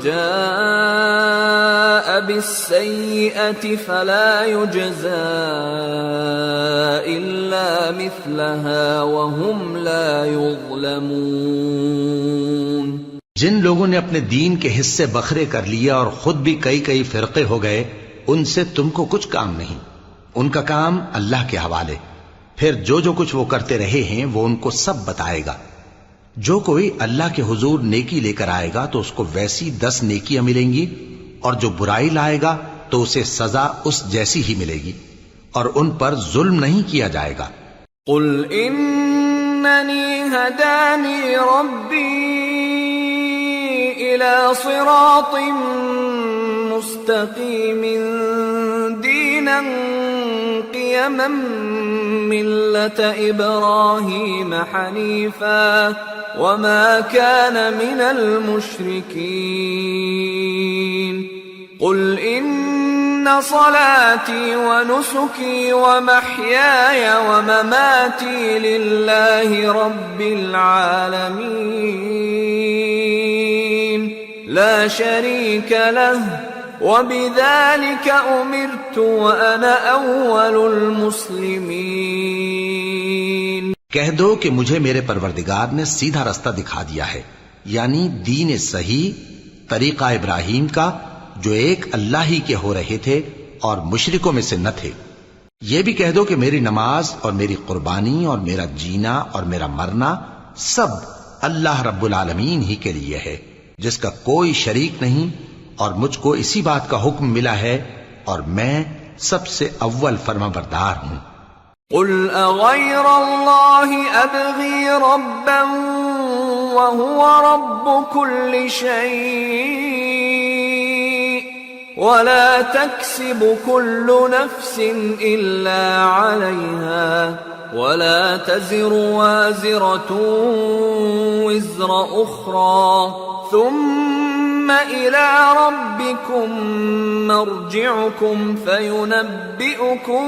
جاء بالسيئة فلا يجزى إلا مثلها وهم لا يظلمون۔ جن لوگوں نے اپنے دین کے حصے بکھرے کر لیا اور خود بھی کئی فرقے ہو گئے، ان سے تم کو کچھ کام نہیں، ان کا کام اللہ کے حوالے۔ پھر جو کچھ وہ کرتے رہے ہیں وہ ان کو سب بتائے گا۔ جو کوئی اللہ کے حضور نیکی لے کر آئے گا تو اس کو ویسی 10 نیکیاں ملیں گی، اور جو برائی لائے گا تو اسے سزا اس جیسی ہی ملے گی، اور ان پر ظلم نہیں کیا جائے گا۔ قل اننی ہدانی ربی الى صراط مستقیم دینا قیما ملة ابراہیم حنیفا وما كان من المشركين قل ان صلاتي ونسكي ومحياي ومماتي لله رب العالمين لا شريك له وبذلك امرت وانا اول المسلمين۔ کہہ دو کہ مجھے میرے پروردگار نے سیدھا رستہ دکھا دیا ہے، یعنی دین صحیح، طریقہ ابراہیم کا، جو ایک اللہ ہی کے ہو رہے تھے اور مشرکوں میں سے نہ تھے۔ یہ بھی کہہ دو کہ میری نماز اور میری قربانی اور میرا جینا اور میرا مرنا سب اللہ رب العالمین ہی کے لیے ہے، جس کا کوئی شریک نہیں، اور مجھ کو اسی بات کا حکم ملا ہے، اور میں سب سے اول فرما بردار ہوں۔ قل اغیر اللہ ابغی ربا وهو رب كل شيء ولا تكسب كل نفس الا عليها ولا تزر وازرة وزر اخرى ثم إلى ربكم مرجعكم فينبئكم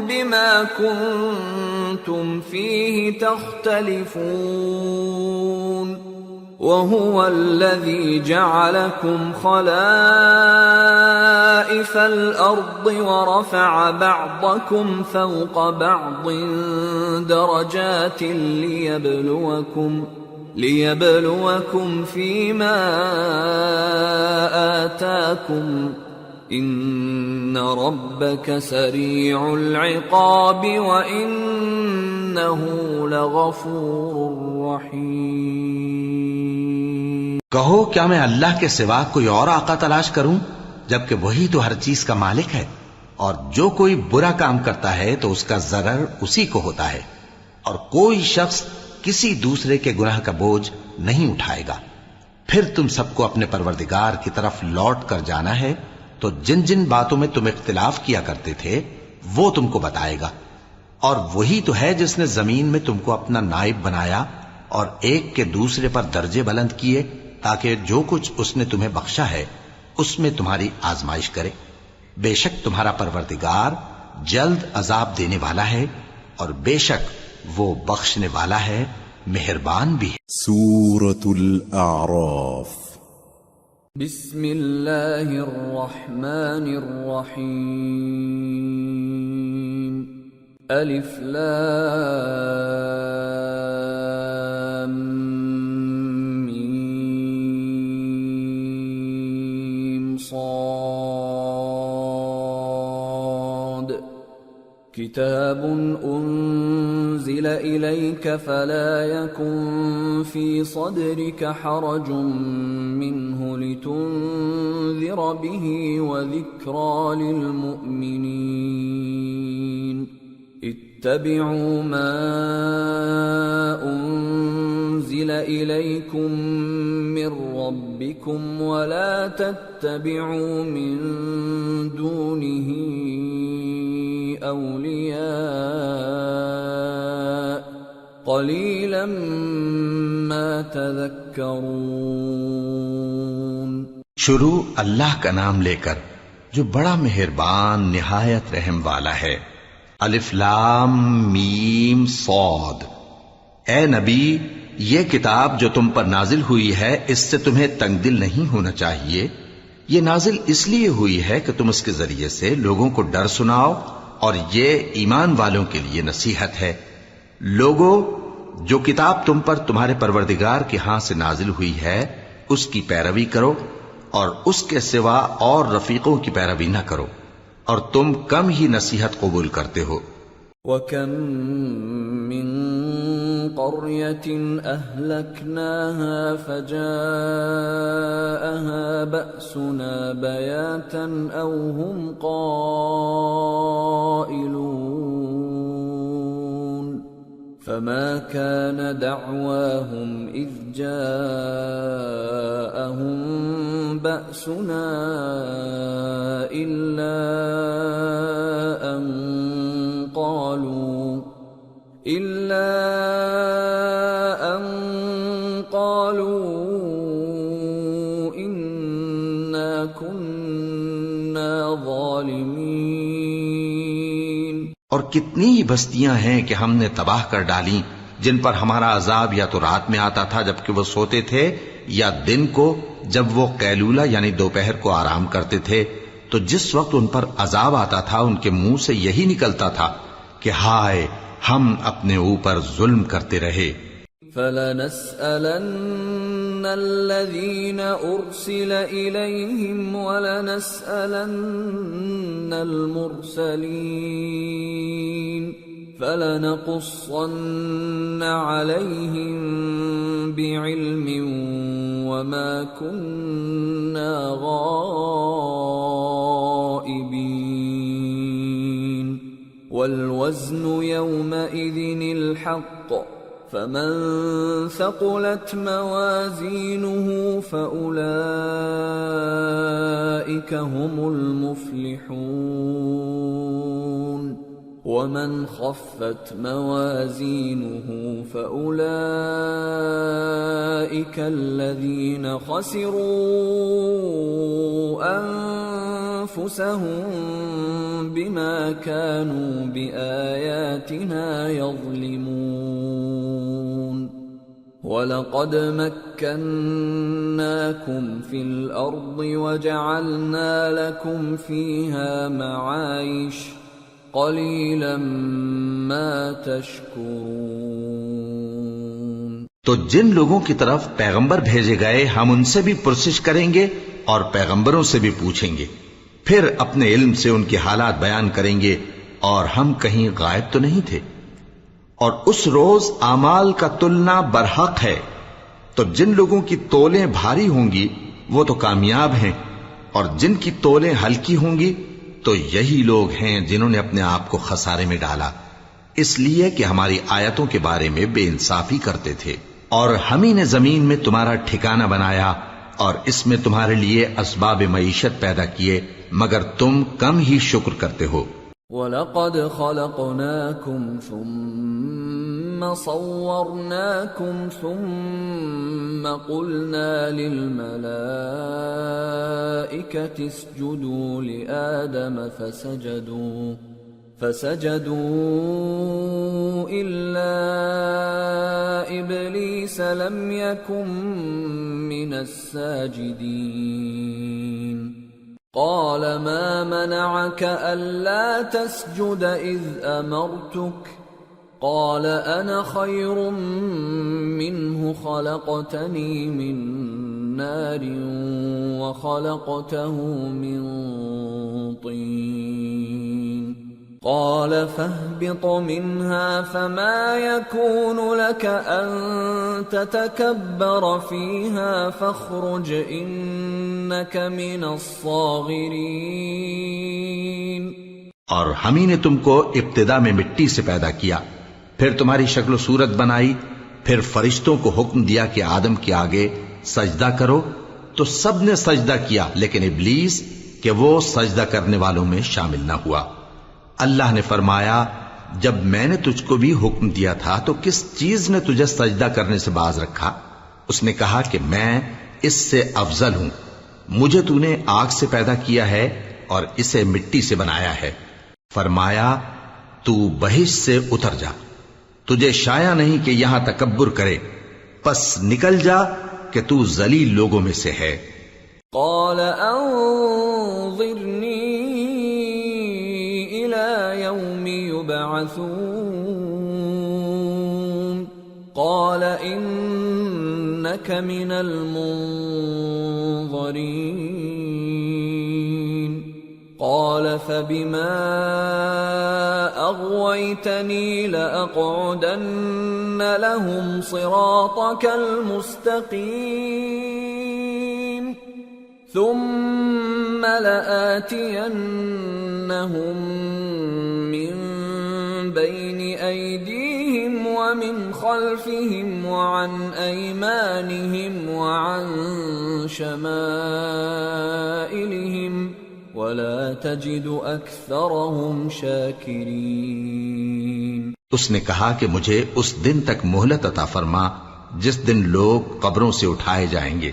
بما كنتم فيه تختلفون وهو الذي جعلكم خلائف الأرض ورفع بعضكم فوق بعض درجات ليبلوكم فيما آتاكم إن ربك سريع العقاب وإنه لغفور رحيم۔ کہو کیا میں اللہ کے سوا کوئی اور آقا تلاش کروں، جبکہ وہی تو ہر چیز کا مالک ہے، اور جو کوئی برا کام کرتا ہے تو اس کا ضرر اسی کو ہوتا ہے، اور کوئی شخص کسی دوسرے کے گناہ کا بوجھ نہیں اٹھائے گا۔ پھر تم سب کو اپنے پروردگار کی طرف لوٹ کر جانا ہے، تو جن جن باتوں میں تم اختلاف کیا کرتے تھے وہ تم کو بتائے گا، اور وہی تو ہے جس نے زمین میں تم کو اپنا نائب بنایا اور ایک کے دوسرے پر درجے بلند کیے، تاکہ جو کچھ اس نے تمہیں بخشا ہے اس میں تمہاری آزمائش کرے۔ بے شک تمہارا پروردگار جلد عذاب دینے والا ہے، اور بے شک وہ بخشنے والا ہے، مہربان بھی ہے۔ سورة الأعراف۔ بسم اللہ الرحمن الرحیم۔ الف لام میم صاد۔ کتاب انزل الیک فلا یکن فی صدرک حرج منه لتنذر به وذکرى للمؤمنین۔ اتبعوا ما انزل الیکم من ربکم ولا تتبعوا من دونه اولیاء قلیلا ما تذکرون۔ شروع اللہ کا نام لے کر جو بڑا مہربان نہایت رحم والا ہے۔ الف لام میم صاد۔ اے نبی، یہ کتاب جو تم پر نازل ہوئی ہے اس سے تمہیں تنگ دل نہیں ہونا چاہیے، یہ نازل اس لیے ہوئی ہے کہ تم اس کے ذریعے سے لوگوں کو ڈر سناؤ، اور یہ ایمان والوں کے لیے نصیحت ہے۔ لوگوں، جو کتاب تم پر تمہارے پروردگار کے ہاں سے نازل ہوئی ہے اس کی پیروی کرو، اور اس کے سوا اور رفیقوں کی پیروی نہ کرو، اور تم کم ہی نصیحت قبول کرتے ہو۔ وَكَم مِّن قَرْيَةٍ أَهْلَكْنَاهَا فَجَاءَهَا بَأْسُنَا بَيَاتًا أَوْ هُمْ قَائِلُونَ فَمَا كَانَ دَعْوَاهُمْ إِذْ جَاءَهُم بَأْسُنَا إِلَّا أَن قالوا إنا كنا ظالمين۔ اور کتنی ہی بستیاں ہیں کہ ہم نے تباہ کر ڈالی جن پر ہمارا عذاب یا تو رات میں آتا تھا جبکہ وہ سوتے تھے، یا دن کو جب وہ قیلولہ یعنی دوپہر کو آرام کرتے تھے، تو جس وقت ان پر عذاب آتا تھا ان کے منہ سے یہی نکلتا تھا کہ ہائے ہم اپنے اوپر ظلم کرتے رہے۔ فَلَنَسْأَلَنَّ الَّذِينَ أُرْسِلَ إِلَيْهِمْ وَلَنَسْأَلَنَّ الْمُرْسَلِينَ فَلَنَقُصَّنَّ عَلَيْهِمْ بِعِلْمٍ وَمَا كُنَّا غَائِبِينَ وَالْوَزْنُ يَوْمَئِذٍ الْحَقُّ فَمَن ثَقُلَتْ مَوَازِينُهُ فَأُولَئِكَ هُمُ الْمُفْلِحُونَ وَمَنْ خَفَّتْ مَوَازِينُهُ فَأُولَئِكَ الَّذِينَ خَسِرُوا أَنفُسَهُم بِمَا كَانُوا بِآيَاتِنَا يَظْلِمُونَ وَلَقَدْ مَكَّنَّاكُمْ فِي الْأَرْضِ وَجَعَلْنَا لَكُمْ فِيهَا مَعَايِشَ قَلِيلًا مَا تَشْكُرُونَ۔ تو جن لوگوں کی طرف پیغمبر بھیجے گئے ہم ان سے بھی پرسش کریں گے اور پیغمبروں سے بھی پوچھیں گے، پھر اپنے علم سے ان کے حالات بیان کریں گے، اور ہم کہیں غائب تو نہیں تھے۔ اور اس روز اعمال کا تلنا برحق ہے، تو جن لوگوں کی تولیں بھاری ہوں گی وہ تو کامیاب ہیں، اور جن کی تولیں ہلکی ہوں گی تو یہی لوگ ہیں جنہوں نے اپنے آپ کو خسارے میں ڈالا، اس لیے کہ ہماری آیتوں کے بارے میں بے انصافی کرتے تھے۔ اور ہم ہی نے زمین میں تمہارا ٹھکانہ بنایا اور اس میں تمہارے لیے اسباب معیشت پیدا کیے، مگر تم کم ہی شکر کرتے ہو۔ وَلَقَدْ خَلَقْنَاكُمْ ثُمَّ صَوَّرْنَاكُمْ ثُمَّ قُلْنَا لِلْمَلَائِكَةِ اسْجُدُوا لِآدَمَ فَسَجَدُوا إِلَّا إِبْلِيسَ لَمْ يَكُنْ مِنَ السَّاجِدِينَ قَالَ مَا مَنَعَكَ أَلَّا تَسْجُدَ إِذْ أَمَرْتُكَ قَالَ أَنَا خَيْرٌ مِّنْهُ خَلَقْتَنِي مِنْ نَارٍ وَخَلَقْتَهُ مِنْ طِينٍ قَالَ فَاهْبِطْ مِنْهَا فَمَا يَكُونُ لَكَ أَن تَتَكَبَّرَ فِيهَا فَاخْرُجْ إِنَّكَ مِنَ الصَّاغِرِينَ۔ اور ہم ہی نے تم کو ابتدا میں مٹی سے پیدا کیا، پھر تمہاری شکل و صورت بنائی، پھر فرشتوں کو حکم دیا کہ آدم کے آگے سجدہ کرو، تو سب نے سجدہ کیا لیکن ابلیس کہ وہ سجدہ کرنے والوں میں شامل نہ ہوا۔ اللہ نے فرمایا، جب میں نے تجھ کو بھی حکم دیا تھا تو کس چیز نے تجھے سجدہ کرنے سے باز رکھا؟ اس نے کہا کہ میں اس سے افضل ہوں، مجھے تو نے آگ سے پیدا کیا ہے اور اسے مٹی سے بنایا ہے۔ فرمایا، تو بہشت سے اتر جا، تجھے شایع نہیں کہ یہاں تکبر کرے، پس نکل جا کہ تو ذلیل لوگوں میں سے ہے۔ قال أنظرني إلى يوم يبعثون قال إنك من المنظرين قال فبما أغويتني لأقعدن لهم صراطك المستقيم ثم لآتينهم من بين أيديهم ومن خلفهم وعن أيمانهم وعن شمائلهم ولا تجد أكثرهم شاكرين۔ اس نے کہا کہ مجھے اس دن تک مہلت عطا فرما جس دن لوگ قبروں سے اٹھائے جائیں گے۔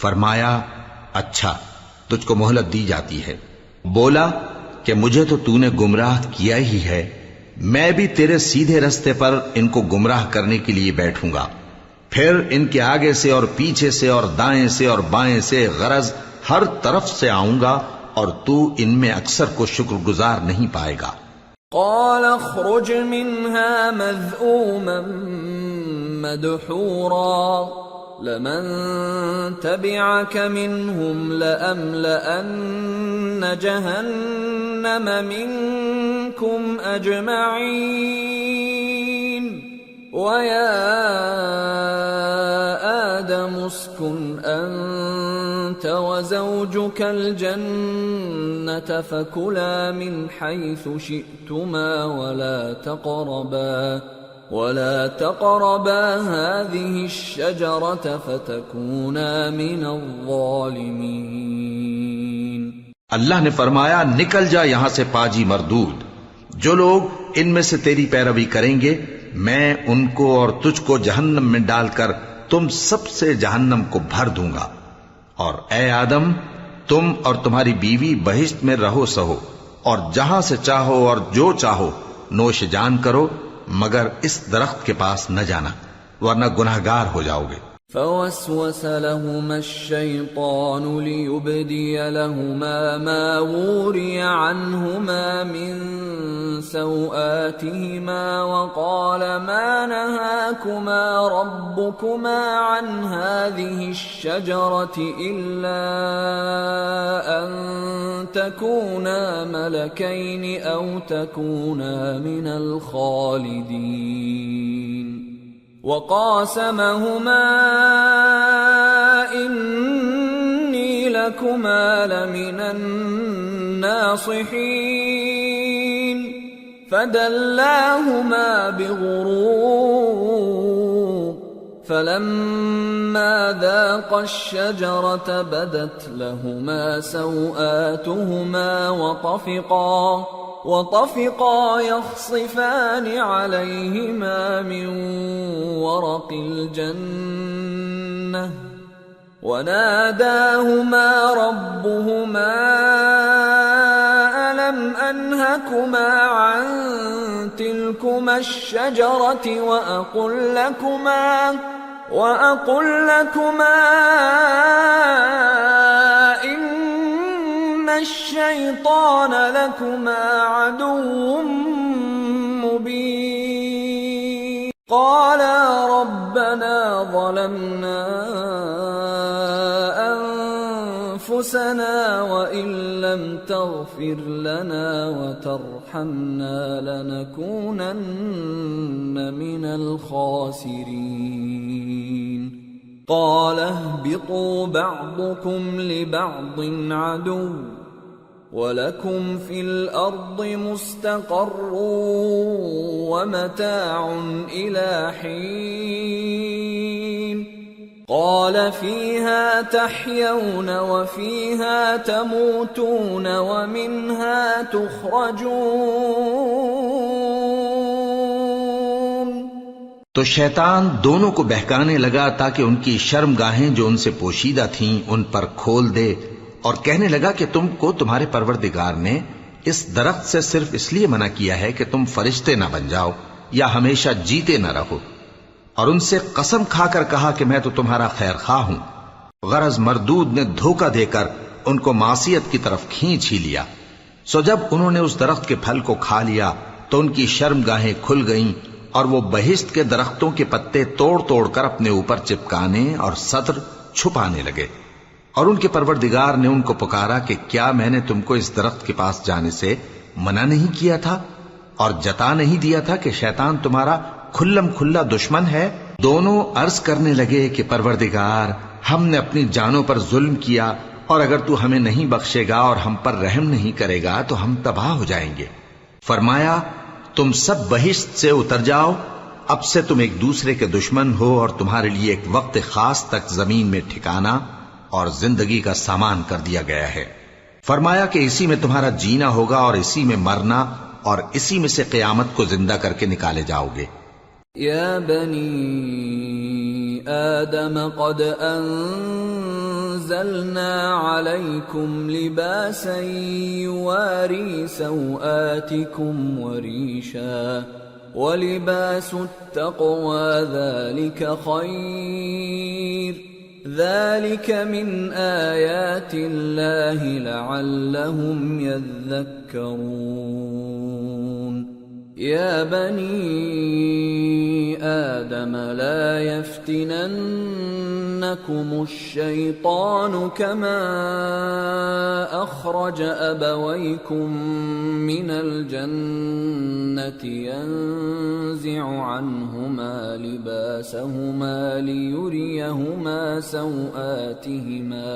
فرمایا اچھا، تجھ کو مہلت دی جاتی ہے۔ بولا کہ مجھے تو تو نے گمراہ کیا ہی ہے، میں بھی تیرے سیدھے رستے پر ان کو گمراہ کرنے کے لیے بیٹھوں گا، پھر ان کے آگے سے اور پیچھے سے اور دائیں سے اور بائیں سے، غرض ہر طرف سے آؤں گا، اور تو ان میں اکثر کو شکر گزار نہیں پائے گا۔ قال اخرج منها مذءوما مدحورا لمن تبعك منهم لأملأن جهنم منكم أجمعين ويا آدم اسكن أنت وزوجك الجنة فكلا من حيث شئتما ولا تقربا هذه الشجرة فتكونا من الظالمين۔ اللہ نے فرمایا نکل جا یہاں سے پاجی مردود، جو لوگ ان میں سے تیری پیروی کریں گے میں ان کو اور تجھ کو جہنم میں ڈال کر تم سب سے جہنم کو بھر دوں گا، اور اے آدم تم اور تمہاری بیوی بہشت میں رہو سہو، اور جہاں سے چاہو اور جو چاہو نوش جان کرو، مگر اس درخت کے پاس نہ جانا ورنہ گناہگار ہو جاؤ گے۔ فوسوس لهما الشيطان ليبدي لهما ما وري عنهما من سوآتهما وقال ما نهاكما ربكما عن هذه الشجرة إلا أن تكونا ملكين أو تكونا من الخالدين وقاسمهما إني لكما لمن الناصحين فدلاهما بغرور فلما ذاقا الشجرة بدت لهما سوآتهما وطفقا يخصفان عليهما من ورق الجنة وناداهما ربهما ألم أنهكما عن تلكما الشجرة وأقل لكما إن الشيطان لكما عدو مبين قالا ربنا ظلمنا أنفسنا وإن لم تغفر لنا وترحمنا لنكونن من الخاسرين قال اهبطوا بعضكم لبعض عدو وَلَكُمْ فِي الْأَرْضِ مُسْتَقَرٌّ وَمَتَاعٌ إِلَى حِينٍ قَالَ فِيهَا تَحْيَوْنَ وَفِيهَا تَمُوتُونَ وَمِنْهَا تُخْرَجُونَ۔ تو شیطان دونوں کو بہکانے لگا تاکہ ان کی شرمگاہیں جو ان سے پوشیدہ تھیں ان پر کھول دے، اور کہنے لگا کہ تم کو تمہارے پروردگار نے اس درخت سے صرف اس لیے منع کیا ہے کہ تم فرشتے نہ بن جاؤ یا ہمیشہ جیتے نہ رہو، اور ان سے قسم کھا کر کہا کہ میں تو تمہارا خیر خواہ ہوں۔ غرض مردود نے دھوکہ دے کر ان کو معصیت کی طرف کھینچ ہی لیا۔ سو جب انہوں نے اس درخت کے پھل کو کھا لیا تو ان کی شرمگاہیں کھل گئیں اور وہ بہشت کے درختوں کے پتے توڑ توڑ کر اپنے اوپر چپکانے اور سطر چھپانے لگے۔ اور ان کے پروردگار نے ان کو پکارا کہ کیا میں نے تم کو اس درخت کے پاس جانے سے منع نہیں کیا تھا اور جتا نہیں دیا تھا کہ شیطان تمہارا کھلم کھلا دشمن ہے؟ دونوں عرض کرنے لگے کہ پروردگار، ہم نے اپنی جانوں پر ظلم کیا، اور اگر تو ہمیں نہیں بخشے گا اور ہم پر رحم نہیں کرے گا تو ہم تباہ ہو جائیں گے۔ فرمایا تم سب بہشت سے اتر جاؤ، اب سے تم ایک دوسرے کے دشمن ہو اور تمہارے لیے ایک وقت خاص تک زمین میں ٹھکانا اور زندگی کا سامان کر دیا گیا ہے۔ فرمایا کہ اسی میں تمہارا جینا ہوگا اور اسی میں مرنا اور اسی میں سے قیامت کو زندہ کر کے نکالے جاؤ گے۔ یا بنی آدم قد انزلنا علیکم لباسا یواری سوآتکم وریشا ولباس التقوى ذلك خیر ذلك من آیات اللہ لعلهم یذکرون۔ یا بنی آدم لا يفتننكم الشیطان كما اخرج ابویکم من الجنة ينزع عنهما لباسهما ليريهما سوآتهما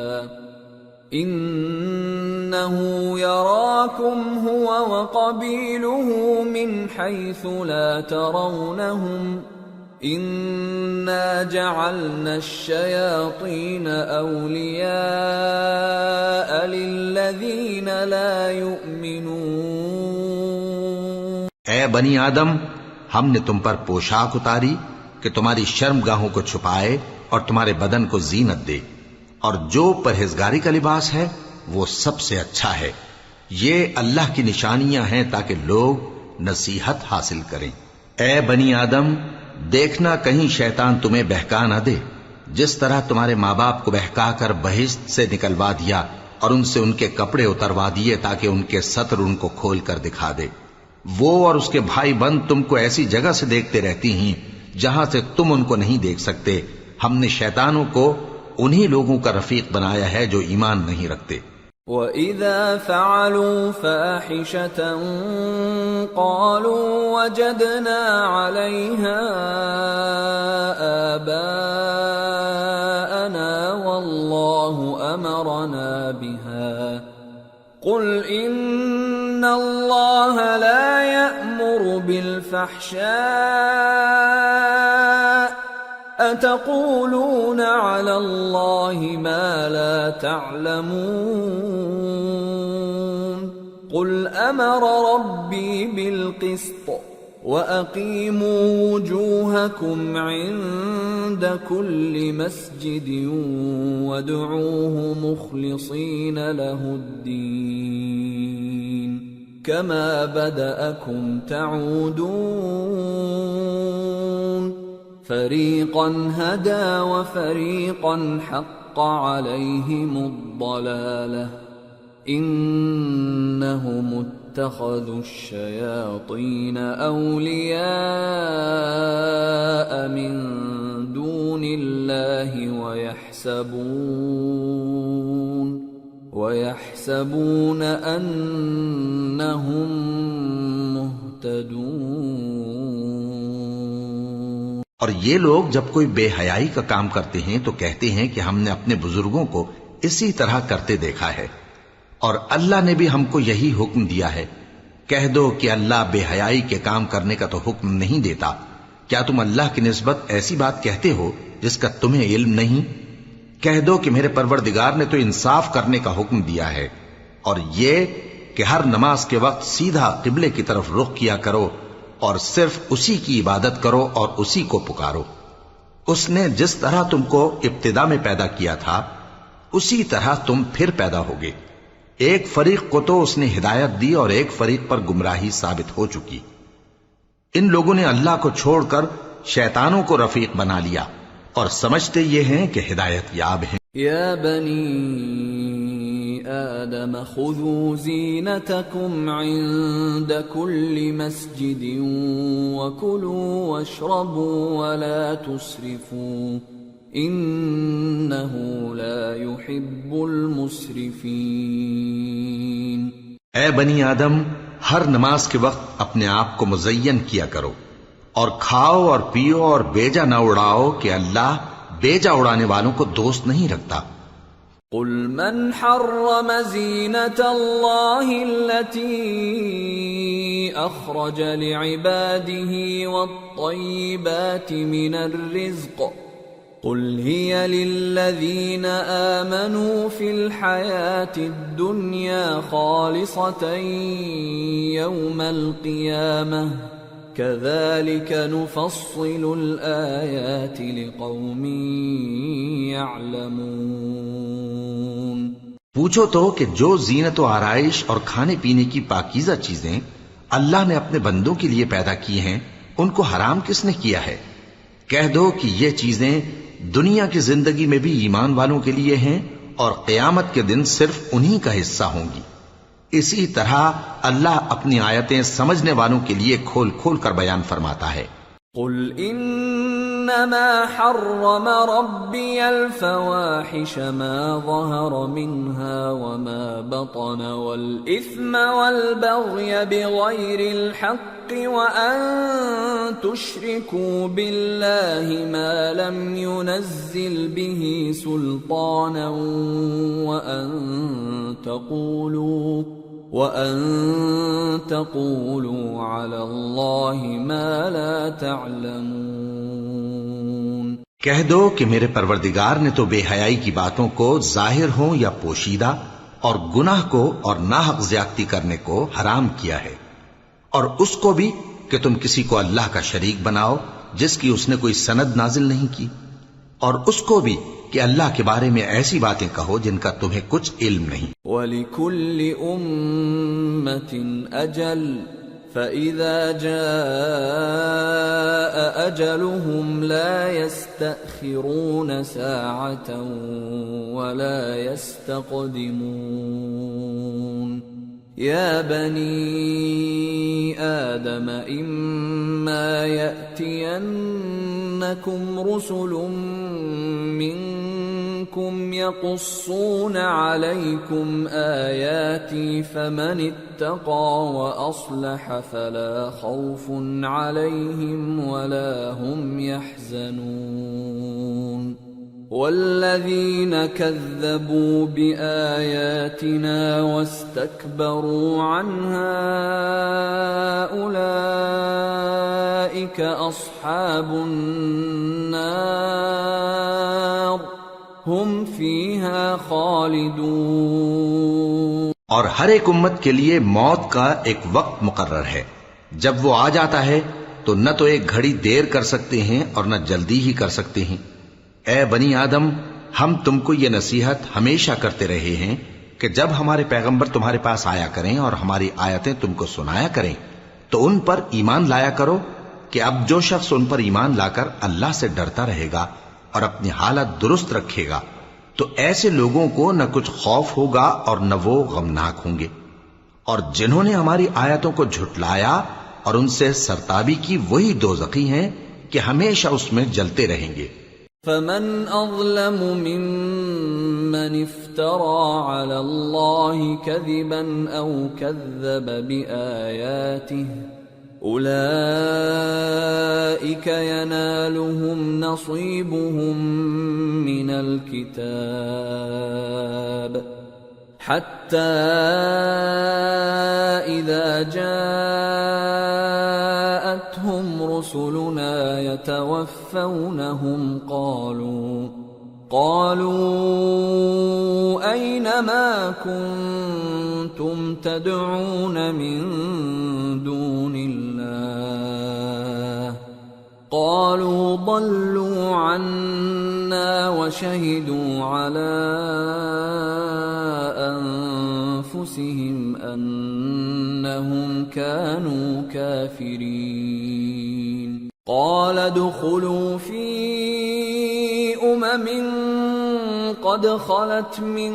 إنه يراكم هو وقبيله من حيث لا ترونهم إنا جعلنا الشياطين أولياء للذين لا يؤمنون۔ اے بنی آدم، ہم نے تم پر پوشاک اتاری کہ تمہاری شرمگاہوں کو چھپائے اور تمہارے بدن کو زینت دے، اور جو پرہیزگاری کا لباس ہے وہ سب سے اچھا ہے۔ یہ اللہ کی نشانیاں ہیں تاکہ لوگ نصیحت حاصل کریں۔ اے بنی آدم، دیکھنا کہیں شیطان تمہیں بہکا نہ دے، جس طرح تمہارے ماں باپ کو بہکا کر بہشت سے نکلوا دیا اور ان سے ان کے کپڑے اتروا دیے تاکہ ان کے سطر ان کو کھول کر دکھا دے۔ وہ اور اس کے بھائی بند تم کو ایسی جگہ سے دیکھتے رہتی ہیں جہاں سے تم ان کو نہیں دیکھ سکتے۔ ہم نے شیطانوں کو انہی لوگوں کا رفیق بنایا ہے جو ایمان نہیں رکھتے۔ وَإِذَا فَعَلُوا فَاحِشَةً قَالُوا وَجَدْنَا عَلَيْهَا آبَاءَنَا وَاللَّهُ أَمَرَنَا بِهَا قُلْ إِنَّ اللَّهَ لَا يَأْمُرُ بِالْفَحْشَاءِ أَتَقُولُونَ عَلَى اللَّهِ مَا لَا تَعْلَمُونَ قُلْ أَمَرَ رَبِّي بِالْقِسْطِ وَأَقِيمُوا وُجُوهَكُمْ عِندَ كُلِّ مَسْجِدٍ وَادْعُوهُ مُخْلِصِينَ لَهُ الدِّينَ كَمَا بَدَأَكُمْ تَعُودُونَ فَرِيقًا هَدَى وَفَرِيقًا حَقَّ عَلَيْهِمُ الضَّلَالَةُ إِنَّهُمُ اتَّخَذُوا الشَّيَاطِينَ أَوْلِيَاءَ مِن دُونِ اللَّهِ وَيَحْسَبُونَ أَنَّهُمْ مُهْتَدُونَ۔ اور یہ لوگ جب کوئی بے حیائی کا کام کرتے ہیں تو کہتے ہیں کہ ہم نے اپنے بزرگوں کو اسی طرح کرتے دیکھا ہے، اور اللہ نے بھی ہم کو یہی حکم دیا ہے۔ کہہ دو کہ اللہ بے حیائی کے کام کرنے کا تو حکم نہیں دیتا، کیا تم اللہ کی نسبت ایسی بات کہتے ہو جس کا تمہیں علم نہیں؟ کہہ دو کہ میرے پروردگار نے تو انصاف کرنے کا حکم دیا ہے، اور یہ کہ ہر نماز کے وقت سیدھا قبلے کی طرف رخ کیا کرو اور صرف اسی کی عبادت کرو اور اسی کو پکارو۔ اس نے جس طرح تم کو ابتدا میں پیدا کیا تھا اسی طرح تم پھر پیدا ہوگے۔ ایک فریق کو تو اس نے ہدایت دی اور ایک فریق پر گمراہی ثابت ہو چکی۔ ان لوگوں نے اللہ کو چھوڑ کر شیطانوں کو رفیق بنا لیا اور سمجھتے یہ ہیں کہ ہدایت یاب ہیں۔ يا بني آدم خذوا زينتكم عند كل مسجد وكلوا واشربوا ولا تسرفوا إنه لا يحب المسرفين۔ اے بنی آدم، ہر نماز کے وقت اپنے آپ کو مزین کیا کرو، اور کھاؤ اور پیو اور بیجا نہ اڑاؤ کہ اللہ بیجا اڑانے والوں کو دوست نہیں رکھتا۔ قل من حرم زینة اللہ التي اخرج لعباده والطیبات من الرزق قل هي للذین آمنوا في الحياة الدنيا خالصة يوم القيامة كذلك نفصل الآيات لقوم يعلمون۔ پوچھو تو کہ جو زینت و آرائش اور کھانے پینے کی پاکیزہ چیزیں اللہ نے اپنے بندوں کے لیے پیدا کی ہیں، ان کو حرام کس نے کیا ہے؟ کہہ دو کہ یہ چیزیں دنیا کی زندگی میں بھی ایمان والوں کے لیے ہیں اور قیامت کے دن صرف انہی کا حصہ ہوں گی۔ اسی طرح اللہ اپنی آیتیں سمجھنے والوں کے لیے کھول کھول کر بیان فرماتا ہے۔ قل انما حرم ربی الفواحش ما ظهر منها وما بطن والاثم والبغي بغير الحق وان تشركوا بالله ما لم ينزل به سلطانا وَأَن تَقُولُوا عَلَى اللَّهِ مَا لَا تَعْلَمُونَ۔ کہہ دو کہ میرے پروردگار نے تو بے حیائی کی باتوں کو ظاہر ہوں یا پوشیدہ اور گناہ کو اور ناحق زیادتی کرنے کو حرام کیا ہے، اور اس کو بھی کہ تم کسی کو اللہ کا شریک بناؤ جس کی اس نے کوئی سند نازل نہیں کی، اور اس کو بھی کہ اللہ کے بارے میں ایسی باتیں کہو جن کا تمہیں کچھ علم نہیں۔ وَلِكُلِّ أُمَّةٍ أَجَلٌ فَإِذَا جَاءَ أَجَلُهُمْ لَا يَسْتَأْخِرُونَ سَاعَةً وَلَا يَسْتَقْدِمُونَ۔ يَا بَنِي آدَمَ إِمَّا يَأْتِيَنَّكُمْ رُسُلٌ مِّنكُمْ يَقُصُّونَ عَلَيْكُمْ آيَاتِي فَمَنِ اتَّقَىٰ وَأَصْلَحَ فَلَا خَوْفٌ عَلَيْهِمْ وَلَا هُمْ يَحْزَنُونَ۔ والذين كذبوا بآياتنا واستكبروا عنها أولئك أصحاب النار هم فيها خالدون۔ اور ہر ایک امت کے لیے موت کا ایک وقت مقرر ہے، جب وہ آ جاتا ہے تو نہ تو ایک گھڑی دیر کر سکتے ہیں اور نہ جلدی ہی کر سکتے ہیں۔ اے بنی آدم، ہم تم کو یہ نصیحت ہمیشہ کرتے رہے ہیں کہ جب ہمارے پیغمبر تمہارے پاس آیا کریں اور ہماری آیتیں تم کو سنایا کریں تو ان پر ایمان لایا کرو کہ اب جو شخص ان پر ایمان لا کر اللہ سے ڈرتا رہے گا اور اپنی حالت درست رکھے گا تو ایسے لوگوں کو نہ کچھ خوف ہوگا اور نہ وہ غمناک ہوں گے، اور جنہوں نے ہماری آیتوں کو جھٹلایا اور ان سے سرتابی کی وہی دوزخی ہیں کہ ہمیشہ اس میں جلتے رہیں گے۔ فمن اظلم ممن افترى على الله كذبا او كذب بآياته اولئك ينالهم نصيبهم من الكتاب حتى إذا جاءتهم رسلنا يتوفونهم قالوا أين ما كنتم تدعون من دون الله قالوا ضلوا عنا وشهدوا على أنفسهم أنهم كانوا كافرين قال ادخلوا في قد خلت من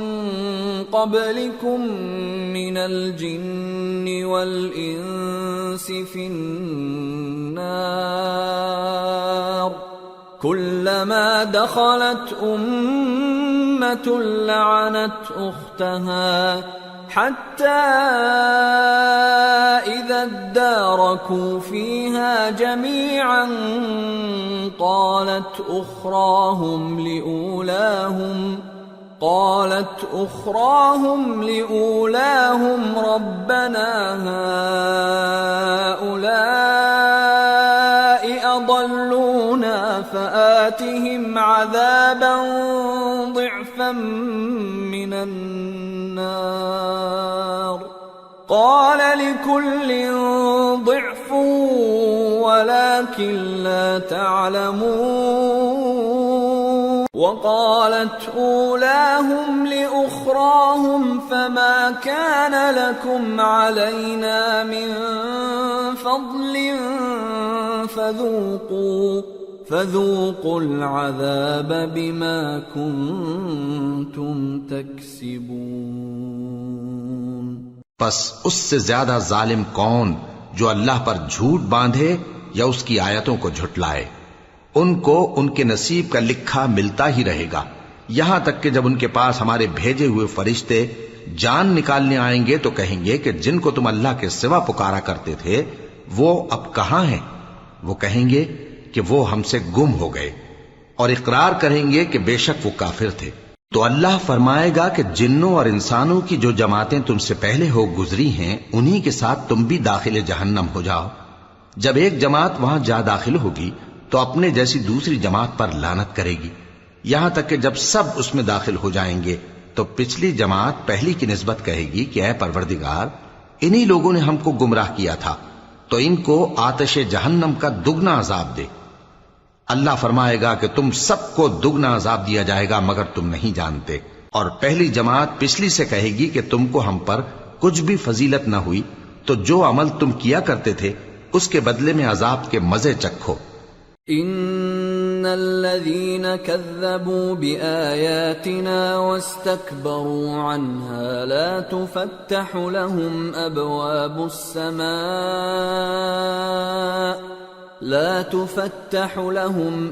قبلكم من الجن والإنس في النار كلما دخلت أمة لعنت أختها حتى إذا اداركوا فيها جميعا قالت أخراهم لأولاهم ربنا هؤلاء أضلونا فآتهم عذابا ضعفا من النار قال لكل ضعف ولكن لا تعلمون وقالت أولاهم لأخراهم فما كان لكم علينا من فضل فذوقوا العذاب بما كنتم تكسبون پس اس سے زیادہ ظالم کون جو اللہ پر جھوٹ باندھے یا اس کی آیتوں کو جھٹلائے؟ ان کو ان کے نصیب کا لکھا ملتا ہی رہے گا، یہاں تک کہ جب ان کے پاس ہمارے بھیجے ہوئے فرشتے جان نکالنے آئیں گے تو کہیں گے کہ جن کو تم اللہ کے سوا پکارا کرتے تھے وہ اب کہاں ہیں؟ وہ کہیں گے کہ وہ ہم سے گم ہو گئے، اور اقرار کریں گے کہ بے شک وہ کافر تھے۔ تو اللہ فرمائے گا کہ جنوں اور انسانوں کی جو جماعتیں تم سے پہلے ہو گزری ہیں انہی کے ساتھ تم بھی داخل جہنم ہو جاؤ۔ جب ایک جماعت وہاں جا داخل ہوگی تو اپنے جیسی دوسری جماعت پر لعنت کرے گی، یہاں تک کہ جب سب اس میں داخل ہو جائیں گے تو پچھلی جماعت پہلی کی نسبت کہے گی کہ اے پروردگار، انہی لوگوں نے ہم کو گمراہ کیا تھا، تو ان کو آتش جہنم کا دگنا عذاب دے۔ اللہ فرمائے گا کہ تم سب کو دگنا عذاب دیا جائے گا مگر تم نہیں جانتے۔ اور پہلی جماعت پچھلی سے کہے گی کہ تم کو ہم پر کچھ بھی فضیلت نہ ہوئی، تو جو عمل تم کیا کرتے تھے اس کے بدلے میں عذاب کے مزے چکھو۔ ان الذين كذبوا بآياتنا واستكبروا عنها لا تفتح لهم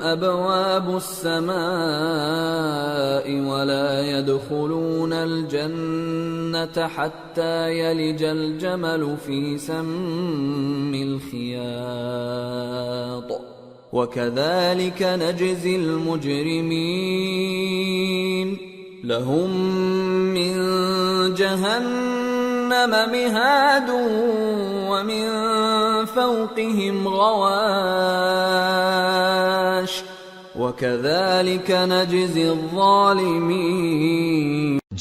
أبواب السماء ولا يدخلون الجنة حتى يلج الجمل في سم الخياط وكذلك نجزي المجرمين لهم من جهنم مهاد ومن فوقهم غواش وكذلك نجزي الظالمين۔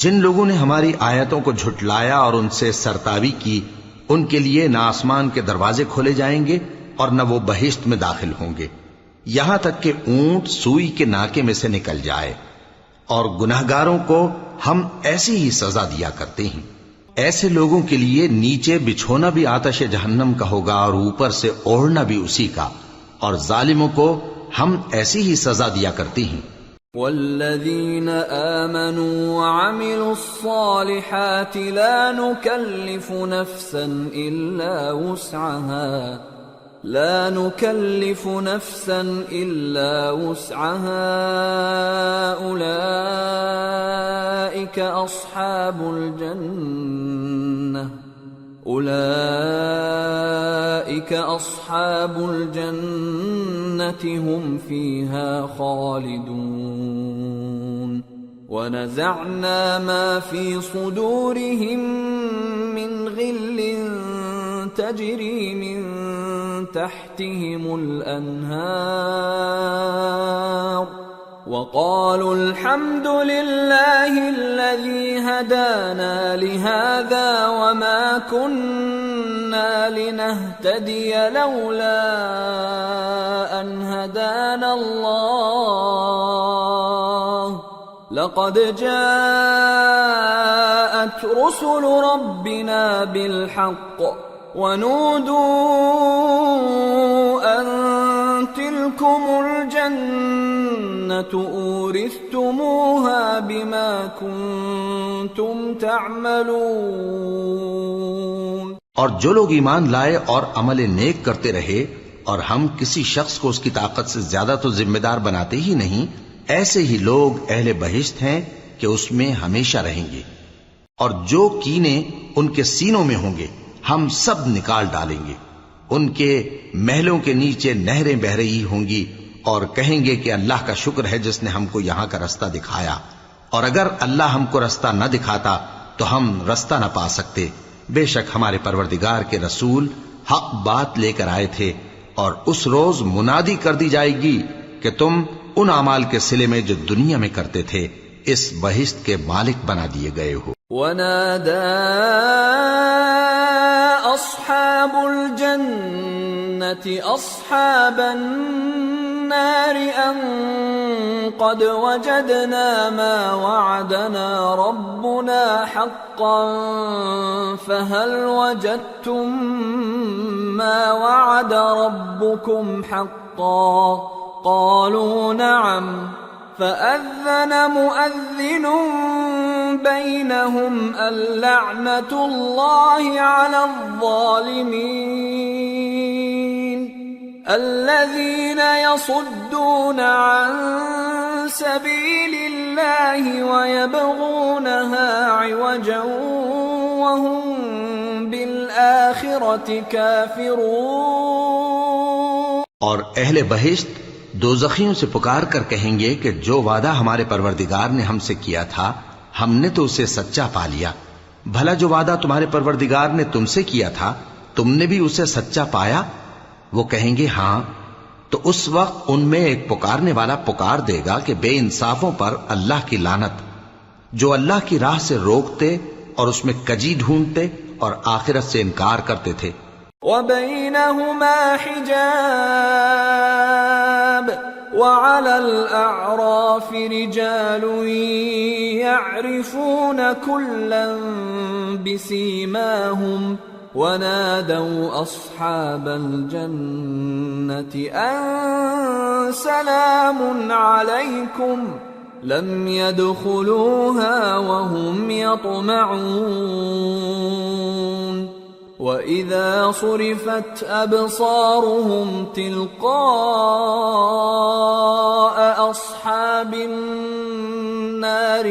جن لوگوں نے ہماری آیتوں کو جھٹلایا اور ان سے سرتاوی کی، ان کے لیے نہ آسمان کے دروازے کھولے جائیں گے اور نہ وہ بہشت میں داخل ہوں گے، یہاں تک کہ اونٹ سوئی کے ناکے میں سے نکل جائے۔ اور گناہگاروں کو ہم ایسی ہی سزا دیا کرتے ہیں۔ ایسے لوگوں کے لیے نیچے بچھونا بھی آتش جہنم کا ہوگا اور اوپر سے اوڑھنا بھی اسی کا، اور ظالموں کو ہم ایسی ہی سزا دیا کرتے ہیں۔ والذین آمنوا وعملوا الصالحات لا نکلف نفسا إلا وسعها أولئك أصحاب الجنة هم فيها خالدون ونزعنا ما في صدورهم من غل تجري من تحتهم الأنهار وقالوا الحمد لله الذي هدانا لهذا وما كنا لنهتدي لولا أن هدانا الله لقد جاءت رسل ربنا بالحق ونودوا أن تلكم الجنة أورثتموها بما كنتم تعملون. اور جو لوگ ایمان لائے اور عمل نیک کرتے رہے اور ہم کسی شخص کو اس کی طاقت سے زیادہ تو ذمہ دار بناتے ہی نہیں، ایسے ہی لوگ اہل بہشت ہیں کہ اس میں ہمیشہ رہیں گے. اور جو کینے ان کے سینوں میں ہوں گے ہم سب نکال ڈالیں گے. ان کے محلوں کے نیچے نہریں بہ رہی ہوں گی اور کہیں گے کہ اللہ کا شکر ہے جس نے ہم کو یہاں کا رستہ دکھایا، اور اگر اللہ ہم کو رستہ نہ دکھاتا تو ہم رستہ نہ پا سکتے. بے شک ہمارے پروردگار کے رسول حق بات لے کر آئے تھے، اور اس روز منادی کر دی جائے گی کہ تم ان اعمال کے صلے میں جو دنیا میں کرتے تھے اس بہشت کے مالک بنا دیے گئے ہو. وَنَادَى أَصْحَابُ الْجَنَّةِ أَصْحَابَ النَّارِ أَن قَدْ وَجَدْنَا مَا وَعَدَنَا رَبُّنَا حَقًّا فَهَلْ وَجَدتُّم مَّا وَعَدَ رَبُّكُمْ حَقًّا قَالُوا نَعَمْ فَأَذَّنَ مُؤَذِّنٌ بَيْنَهُمْ اللَّعْنَةُ اللَّهِ عَلَى الظَّالِمِينَ الَّذِينَ يَصُدُّونَ عَن سَبِيلِ اللَّهِ وَيَبْغُونَهَا عِوَجًا وَهُمْ بِالْآخِرَةِ كَافِرُونَ. اور اہل بہشت دوزخیوں سے پکار کر کہیں گے کہ جو وعدہ ہمارے پروردگار نے ہم سے کیا تھا ہم نے تو اسے سچا پا لیا. بھلا جو وعدہ تمہارے پروردگار نے تم سے کیا تھا تم نے بھی اسے سچا پایا؟ وہ کہیں گے ہاں. تو اس وقت ان میں ایک پکارنے والا پکار دے گا کہ بے انصافوں پر اللہ کی لعنت، جو اللہ کی راہ سے روکتے اور اس میں کجی ڈھونڈتے اور آخرت سے انکار کرتے تھے. وَبَيْنَهُمَا حِجَابٌ وَعَلَى الْأَعْرَافِ رِجَالٌ يَعْرِفُونَ كُلًّا بِسِيمَاهُمْ وَنَادَوْا أَصْحَابَ الْجَنَّةِ أَن سَلَامٌ عَلَيْكُمْ لَمْ يَدْخُلُوهَا وَهُمْ يَطْمَعُونَ. وَإِذَا صُرِفَتْ أَبْصَارُهُمْ تِلْقَاءَ أَصْحَابِ النَّارِ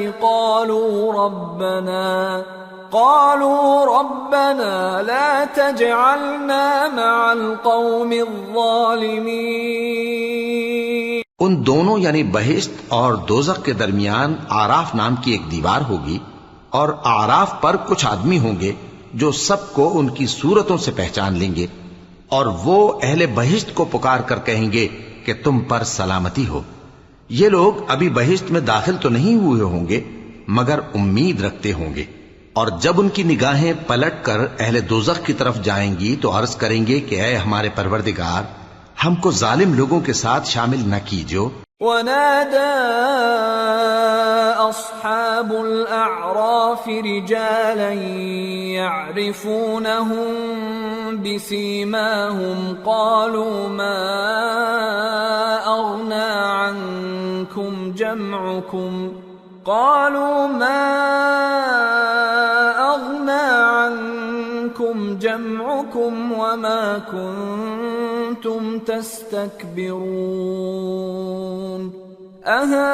قَالُوا رَبَّنَا لَا تَجْعَلْنَا مَعَ الْقَوْمِ الظَّالِمِينَ. ان دونوں یعنی بہشت اور دوزخ کے درمیان آراف نام کی ایک دیوار ہوگی، اور آراف پر کچھ آدمی ہوں گے جو سب کو ان کی صورتوں سے پہچان لیں گے، اور وہ اہل بہشت کو پکار کر کہیں گے کہ تم پر سلامتی ہو. یہ لوگ ابھی بہشت میں داخل تو نہیں ہوئے ہوں گے مگر امید رکھتے ہوں گے، اور جب ان کی نگاہیں پلٹ کر اہل دوزخ کی طرف جائیں گی تو عرض کریں گے کہ اے ہمارے پروردگار، ہم کو ظالم لوگوں کے ساتھ شامل نہ کیجو. وَنَادَى أَصْحَابُ الْأَعْرَافِ رِجَالًا يَعْرِفُونَهُم بِسِيمَاهُمْ قَالُوا مَا أَغْنَى عَنكُمْ جَمْعُكُمْ وَمَا كُنتُمْ تَسْتَكْبِرُونَ أَهَؤُلَاءِ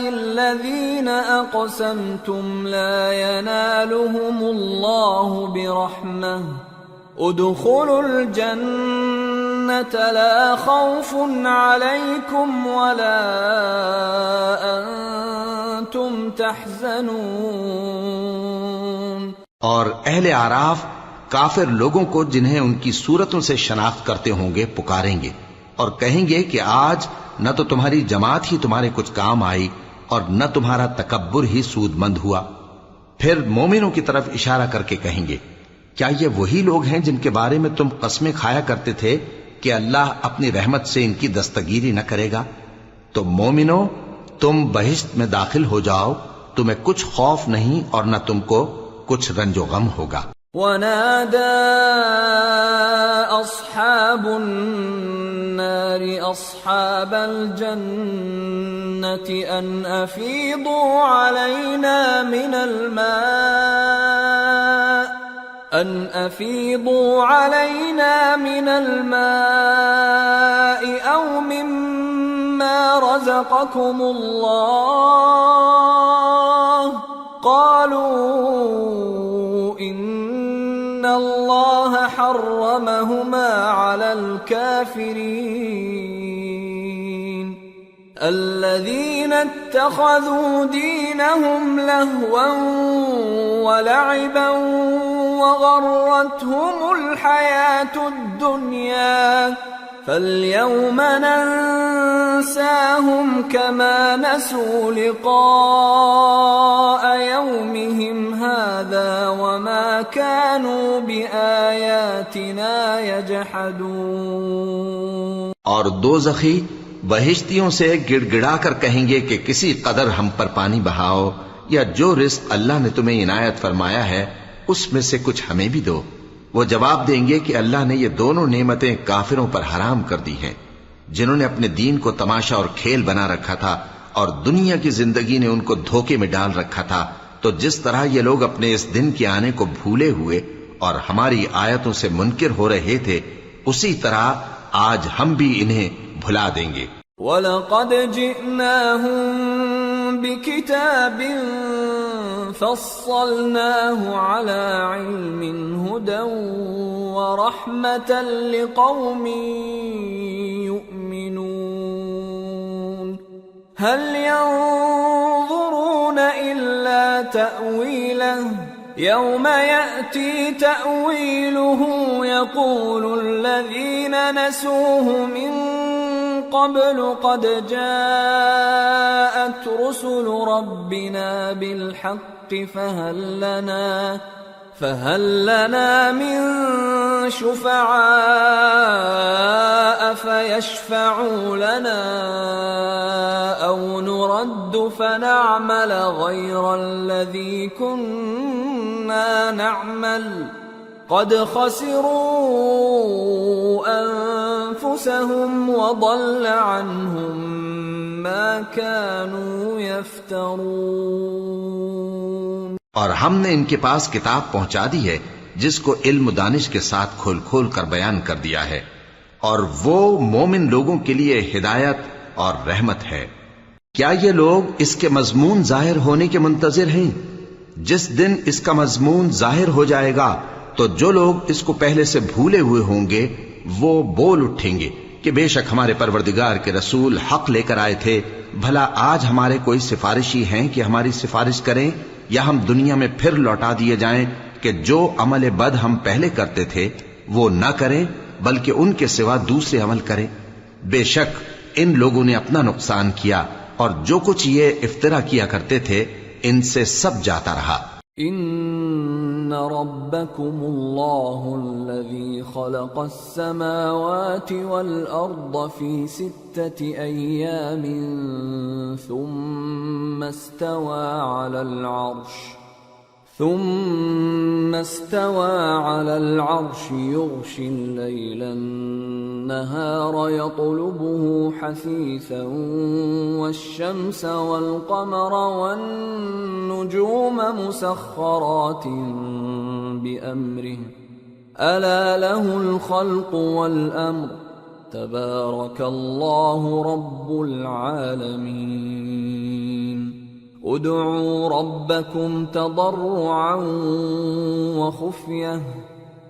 الَّذِينَ أَقْسَمْتُمْ لَا يَنَالُهُمُ اللَّهُ بِرَحْمَةٍ ادْخُلُوا الْجَنَّةَ لَا خَوْفٌ عَلَيْكُمْ وَلَا أَنْتُمْ تَحْزَنُونَ. اور اہل اعراف کافر لوگوں کو جنہیں ان کی صورتوں سے شناخت کرتے ہوں گے پکاریں گے اور کہیں گے کہ آج نہ تو تمہاری جماعت ہی تمہارے کچھ کام آئی اور نہ تمہارا تکبر ہی سود مند ہوا. پھر مومنوں کی طرف اشارہ کر کے کہیں گے کیا یہ وہی لوگ ہیں جن کے بارے میں تم قسمیں کھایا کرتے تھے کہ اللہ اپنی رحمت سے ان کی دستگیری نہ کرے گا؟ تو مومنوں، تم بہشت میں داخل ہو جاؤ، تمہیں کچھ خوف نہیں اور نہ تم کو کچھ رنج و غم ہوگا. ونادى أصحاب النار أصحاب الجنة أن أفيضوا علينا من الماء أو مما رزقكم الله قالوا إن الله حرمهما على الكافرين الذين اتخذوا دينهم لهوا ولعبا وغرتهم الحياة الدنيا فاليوم ننساهم كما نسوا لقاء يومهم هذا وما كانوا بآياتنا يجحدون. اور دوزخی بہشتیوں سے گڑ گڑا کر کہیں گے کہ کسی قدر ہم پر پانی بہاؤ یا جو رزق اللہ نے تمہیں عنایت فرمایا ہے اس میں سے کچھ ہمیں بھی دو. وہ جواب دیں گے کہ اللہ نے یہ دونوں نعمتیں کافروں پر حرام کر دی ہیں جنہوں نے اپنے دین کو تماشا اور کھیل بنا رکھا تھا اور دنیا کی زندگی نے ان کو دھوکے میں ڈال رکھا تھا. تو جس طرح یہ لوگ اپنے اس دن کے آنے کو بھولے ہوئے اور ہماری آیتوں سے منکر ہو رہے تھے اسی طرح آج ہم بھی انہیں بھلا دیں گے. وَلَقَدْ جِئْنَاهُمْ بِكِتَابٍ فَصَّلْنَاهُ عَلَى عِلْمٍ هُدًى وَرَحْمَةً لِقَوْمٍ يُؤْمِنُونَ هَلْ يَنظُرُونَ إِلَّا تَأْوِيلَهُ يَوْمَ يَأْتِي تَأْوِيلُهُ يَقُولُ الَّذِينَ نَسُوهُ مِن قبل قد جاءت رسل ربنا بالحق فهل لنا من شفعاء فيشفعوا لنا أو نرد فنعمل غير الذي كنا نعمل قد خسروا أنفسهم وضل عنهم ما كانوا يفترون. اور ہم نے ان کے پاس کتاب پہنچا دی ہے جس کو علم و دانش کے ساتھ کھول کھول کر بیان کر دیا ہے اور وہ مومن لوگوں کے لیے ہدایت اور رحمت ہے. کیا یہ لوگ اس کے مضمون ظاہر ہونے کے منتظر ہیں؟ جس دن اس کا مضمون ظاہر ہو جائے گا تو جو لوگ اس کو پہلے سے بھولے ہوئے ہوں گے وہ بول اٹھیں گے کہ بے شک ہمارے پروردگار کے رسول حق لے کر آئے تھے. بھلا آج ہمارے کوئی سفارشی ہیں کہ ہماری سفارش کریں یا ہم دنیا میں پھر لوٹا دیے جائیں کہ جو عمل بد ہم پہلے کرتے تھے وہ نہ کریں بلکہ ان کے سوا دوسرے عمل کریں. بے شک ان لوگوں نے اپنا نقصان کیا اور جو کچھ یہ افترا کیا کرتے تھے ان سے سب جاتا رہا. ان ربکم اللہ الذی خلق السماوات والارض فی 6 ایام ثم استوى على العرش يغشي الليل النهار يطلبه حثيثا والشمس والقمر والنجوم مسخرات بأمره ألا له الخلق والأمر تبارك الله رب العالمين. ادعوا ربكم تضرعا وخفية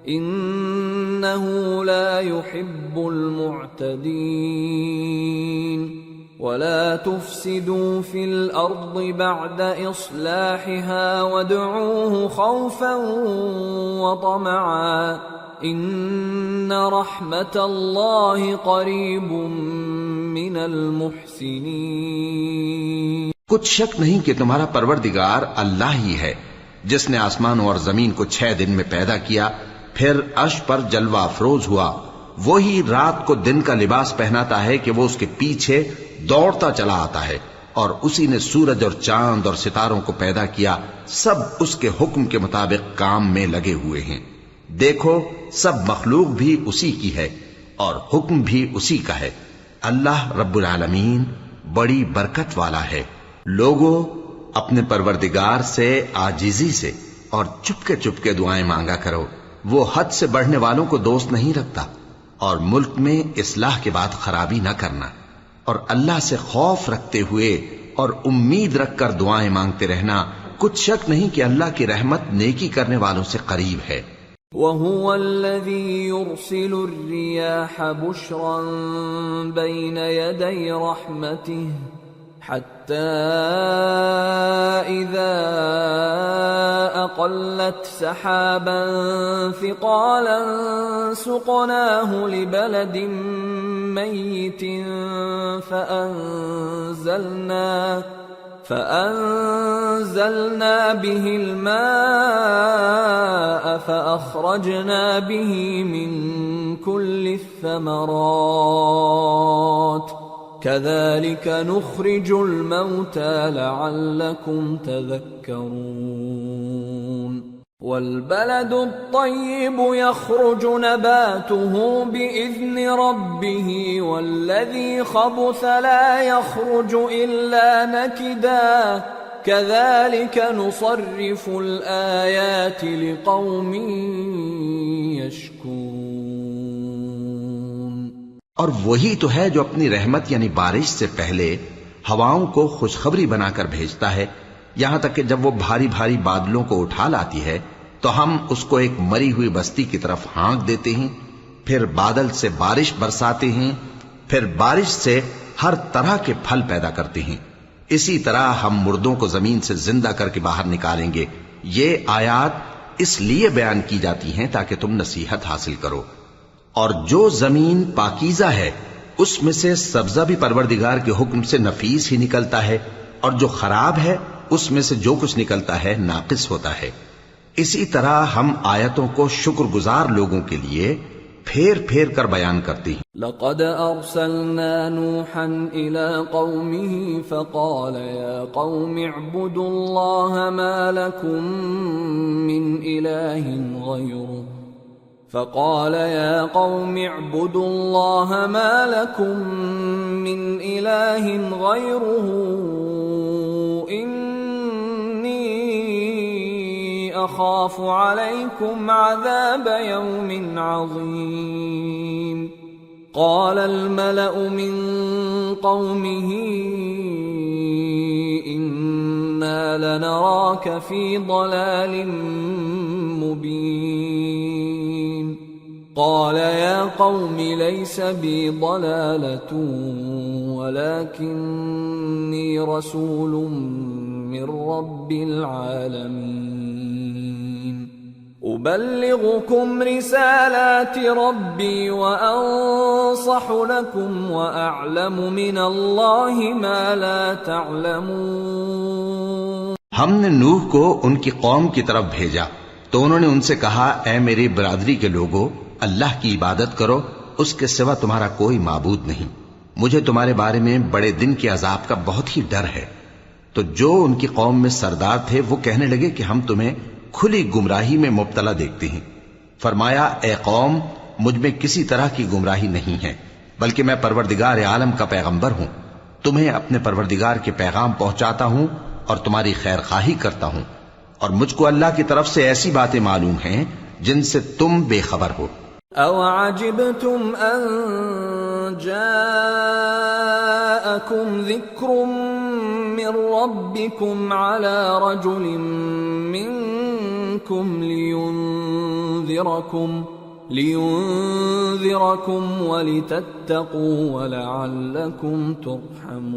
إنه لا يحب المعتدين. ولا تفسدوا في الأرض بعد إصلاحها وادعوه خوفا وطمعا إن رحمة الله قريب من المحسنين. کچھ شک نہیں کہ تمہارا پروردگار اللہ ہی ہے جس نے آسمانوں اور زمین کو 6 دن میں پیدا کیا پھر عرش پر جلوہ افروز ہوا. وہی رات کو دن کا لباس پہناتا ہے کہ وہ اس کے پیچھے دوڑتا چلا آتا ہے اور اسی نے سورج اور چاند اور ستاروں کو پیدا کیا، سب اس کے حکم کے مطابق کام میں لگے ہوئے ہیں۔ دیکھو سب مخلوق بھی اسی کی ہے اور حکم بھی اسی کا ہے۔ اللہ رب العالمین بڑی برکت والا ہے۔ لوگوں اپنے پروردگار سے عاجزی سے اور چپکے دعائیں مانگا کرو، وہ حد سے بڑھنے والوں کو دوست نہیں رکھتا، اور ملک میں اصلاح کے بعد خرابی نہ کرنا، اور اللہ سے خوف رکھتے ہوئے اور امید رکھ کر دعائیں مانگتے رہنا، کچھ شک نہیں کہ اللہ کی رحمت نیکی کرنے والوں سے قریب ہے۔ وَهُوَ الَّذِي يُرْسِلُ الرِّيَاحَ بُشْرًا بَيْنَ يَدَيْ رَحْمَتِهِ حَتَّى إِذَا أَقَلَّتْ سَحَابًا ثِقَالًا سُقْنَاهُ لِبَلَدٍ مَّيِّتٍ فأنزلنا به الماء فأخرجنا به من كل الثمرات كذلك نخرج الموتى لعلكم تذكرون والبلد الطيب يخرج نباته بإذن ربه والذي خبث لا يخرج إلا نكدا كذلك نصرف الآيات لقوم يشكرون۔ اور وہی تو ہے جو اپنی رحمت یعنی بارش سے پہلے ہواؤں کو خوشخبری بنا کر بھیجتا ہے، یہاں تک کہ جب وہ بھاری بھاری بادلوں کو اٹھا لاتی ہے تو ہم اس کو ایک مری ہوئی بستی کی طرف ہانک دیتے ہیں، پھر بادل سے بارش برساتے ہیں، پھر بارش سے ہر طرح کے پھل پیدا کرتے ہیں۔ اسی طرح ہم مردوں کو زمین سے زندہ کر کے باہر نکالیں گے۔ یہ آیات اس لیے بیان کی جاتی ہیں تاکہ تم نصیحت حاصل کرو۔ اور جو زمین پاکیزہ ہے اس میں سے سبزہ بھی پروردگار کے حکم سے نفیس ہی نکلتا ہے، اور جو خراب ہے اس میں سے جو کچھ نکلتا ہے ناقص ہوتا ہے۔ اسی طرح ہم آیتوں کو شکر گزار لوگوں کے لیے پھیر پھیر کر بیان کرتے ہیں۔ لقد ارسلنا نوحا الى قومه فقال يا قوم اعبدوا الله ما لكم من اله غيره فقال يا قوم اعبدوا الله ما لكم من اله غيره أخاف عليكم عذاب يوم عظيم قال الملأ من قومه إنا لنراك في ضلال مبين قال يا قوم ليس بي ضلالة ولكني رسول من رب العالمين أبلغكم رسالات ربي وأنصح لكم وأعلم من الله ما لا تعلمون۔ ہم نے نوح کو ان کی قوم کی طرف بھیجا تو انہوں نے ان سے کہا، اے میری برادری کے لوگو، اللہ کی عبادت کرو، اس کے سوا تمہارا کوئی معبود نہیں۔ مجھے تمہارے بارے میں بڑے دن کے عذاب کا بہت ہی ڈر ہے۔ تو جو ان کی قوم میں سردار تھے وہ کہنے لگے کہ ہم تمہیں کھلی گمراہی میں مبتلا دیکھتے ہیں۔ فرمایا، اے قوم، مجھ میں کسی طرح کی گمراہی نہیں ہے، بلکہ میں پروردگار عالم کا پیغمبر ہوں، تمہیں اپنے پروردگار کے پیغام پہنچاتا ہوں اور تمہاری خیر خواہی کرتا ہوں، اور مجھ کو اللہ کی طرف سے ایسی باتیں معلوم ہیں جن سے تم بے خبر ہو۔ أَوَعَجِبْتُمْ أَن جَاءَكُمْ ذِكْرٌ مِّن رَّبِّكُمْ عَلَى رَجُلٍ مِّنكُمْ لِيُنذِرَكُمْ وَلِتَتَّقُوا وَلَعَلَّكُمْ تُرْحَمُونَ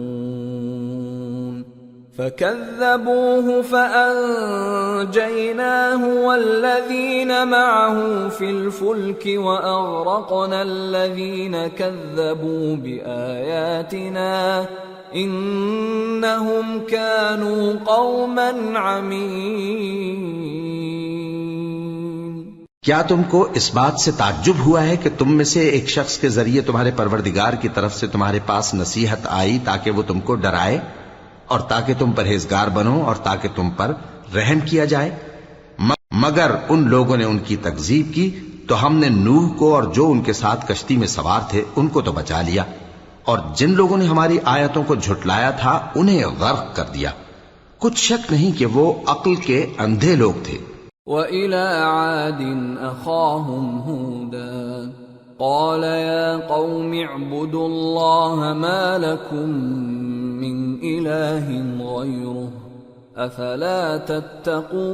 فَكَذَّبُوهُ فَأَنجَيْنَاهُ وَالَّذِينَ مَعَهُ فِي الْفُلْكِ وَأَغْرَقْنَا الَّذِينَ كَذَّبُوا بِآيَاتِنَا إِنَّهُمْ كَانُوا قَوْمًا عَمِينَ۔ کیا تم کو اس بات سے تعجب ہوا ہے کہ تم میں سے ایک شخص کے ذریعے تمہارے پروردگار کی طرف سے تمہارے پاس نصیحت آئی تاکہ وہ تم کو ڈرائے؟ اور تاکہ تم پرہیزگار بنو اور تاکہ تم پر رحم کیا جائے. مگر ان لوگوں نے ان کی تکذیب کی تو ہم نے نوح کو اور جو ان کے ساتھ کشتی میں سوار تھے ان کو تو بچا لیا، اور جن لوگوں نے ہماری آیتوں کو جھٹلایا تھا انہیں غرق کر دیا. کچھ شک نہیں کہ وہ عقل کے اندھے لوگ تھے. وَإِلَى عَادٍ أَخَاهُمْ هُودًا قَالَ يَا قَوْمِ اعْبُدُوا اللَّهَ مَا لَكُمْ مِنْ إِلَٰهٍ غَيْرُهُ أَفَلَا تَتَّقُونَ.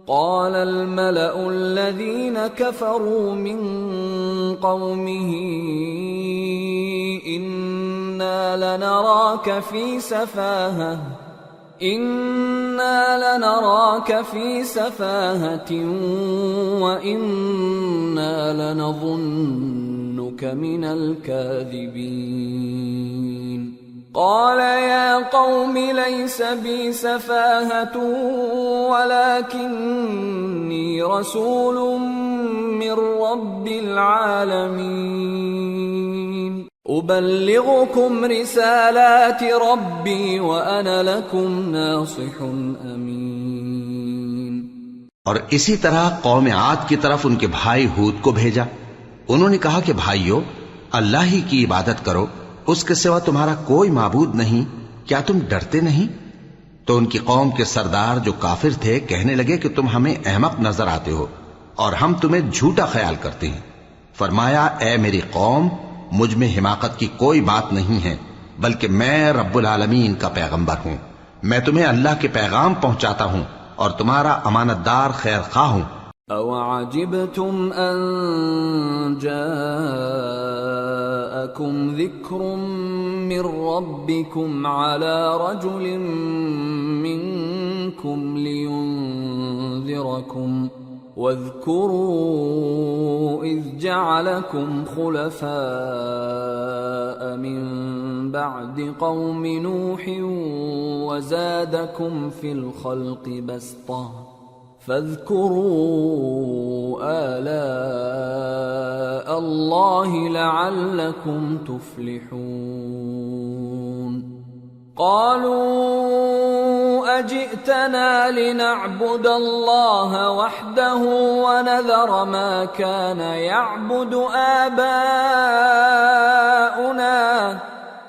قال الملأ الذين كفروا من قومه إنا لنراك في سفاهة وإنا لنظنك من الكاذبين. قال يا قوم ليس بي سفاهة ولكني رسول من رب العالمين أبلغكم رسالات ربي وأنا لكم ناصح أمين. اور اسی طرح قوم عاد کی طرف ان کے بھائی ہود کو بھیجا. انہوں نے کہا کہ بھائیو، اللہ ہی کی عبادت کرو، اس کے سوا تمہارا کوئی معبود نہیں، کیا تم ڈرتے نہیں؟ تو ان کی قوم کے سردار جو کافر تھے کہنے لگے کہ تم ہمیں احمق نظر آتے ہو اور ہم تمہیں جھوٹا خیال کرتے ہیں. فرمایا اے میری قوم، مجھ میں حماقت کی کوئی بات نہیں ہے، بلکہ میں رب العالمین کا پیغمبر ہوں. میں تمہیں اللہ کے پیغام پہنچاتا ہوں اور تمہارا امانت دار خیر خواہ ہوں. أَوَعَجِبْتُمْ أَن جَاءَكُمْ ذِكْرٌ مِّن رَّبِّكُمْ عَلَى رَجُلٍ مِّنكُمْ لِيُنذِرَكُمْ واذكروا إذ جعلكم خلفاء من بعد قوم نوح وزادكم في الخلق بسطة فاذكروا آلاء الله لعلكم تفلحون. قالوا أجئتنا لنعبد الله وحده ونذر ما كان يعبد آباؤنا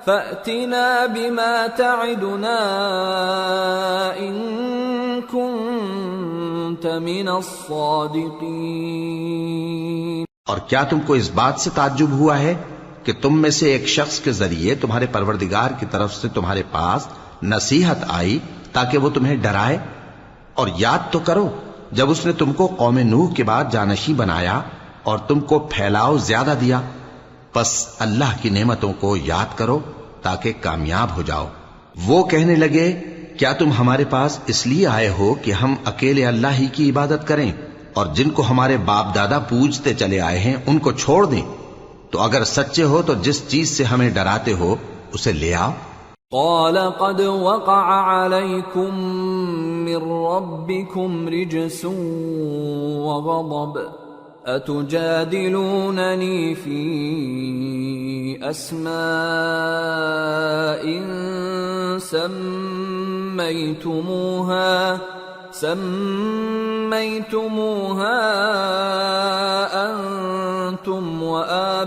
فأتنا بما تعدنا إن كنت من الصادقين. اور کیا تم کو اس بات سے تعجب ہوا ہے کہ تم میں سے ایک شخص کے ذریعے تمہارے پروردگار کی طرف سے تمہارے پاس نصیحت آئی تاکہ وہ تمہیں ڈرائے؟ اور یاد تو کرو جب اس نے تم کو قوم نوح کے بعد جانشین بنایا اور تم کو پھیلاؤ زیادہ دیا. پس اللہ کی نعمتوں کو یاد کرو تاکہ کامیاب ہو جاؤ. وہ کہنے لگے کیا تم ہمارے پاس اس لیے آئے ہو کہ ہم اکیلے اللہ ہی کی عبادت کریں اور جن کو ہمارے باپ دادا پوجتے چلے آئے ہیں ان کو چھوڑ دیں؟ تو اگر سچے ہو تو جس چیز سے ہمیں ڈراتے ہو اسے لے آؤ. قال قد وقع عليكم من ربكم رجس وغضب أتجادلونني في أسماء سميتموها أنتم وآباؤكم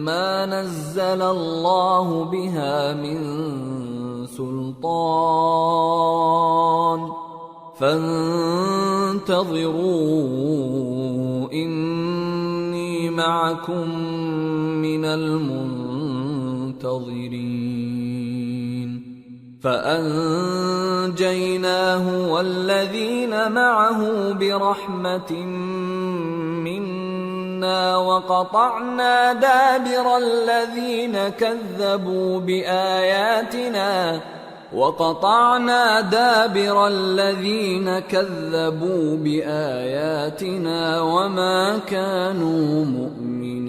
ما نزل الله بها من سلطان فانتظروا إني معكم من المنتظرين. فأنجيناه والذين معه برحمة منا وقطعنا دابر الذين كذبوا بآياتنا وما كانوا مؤمنين.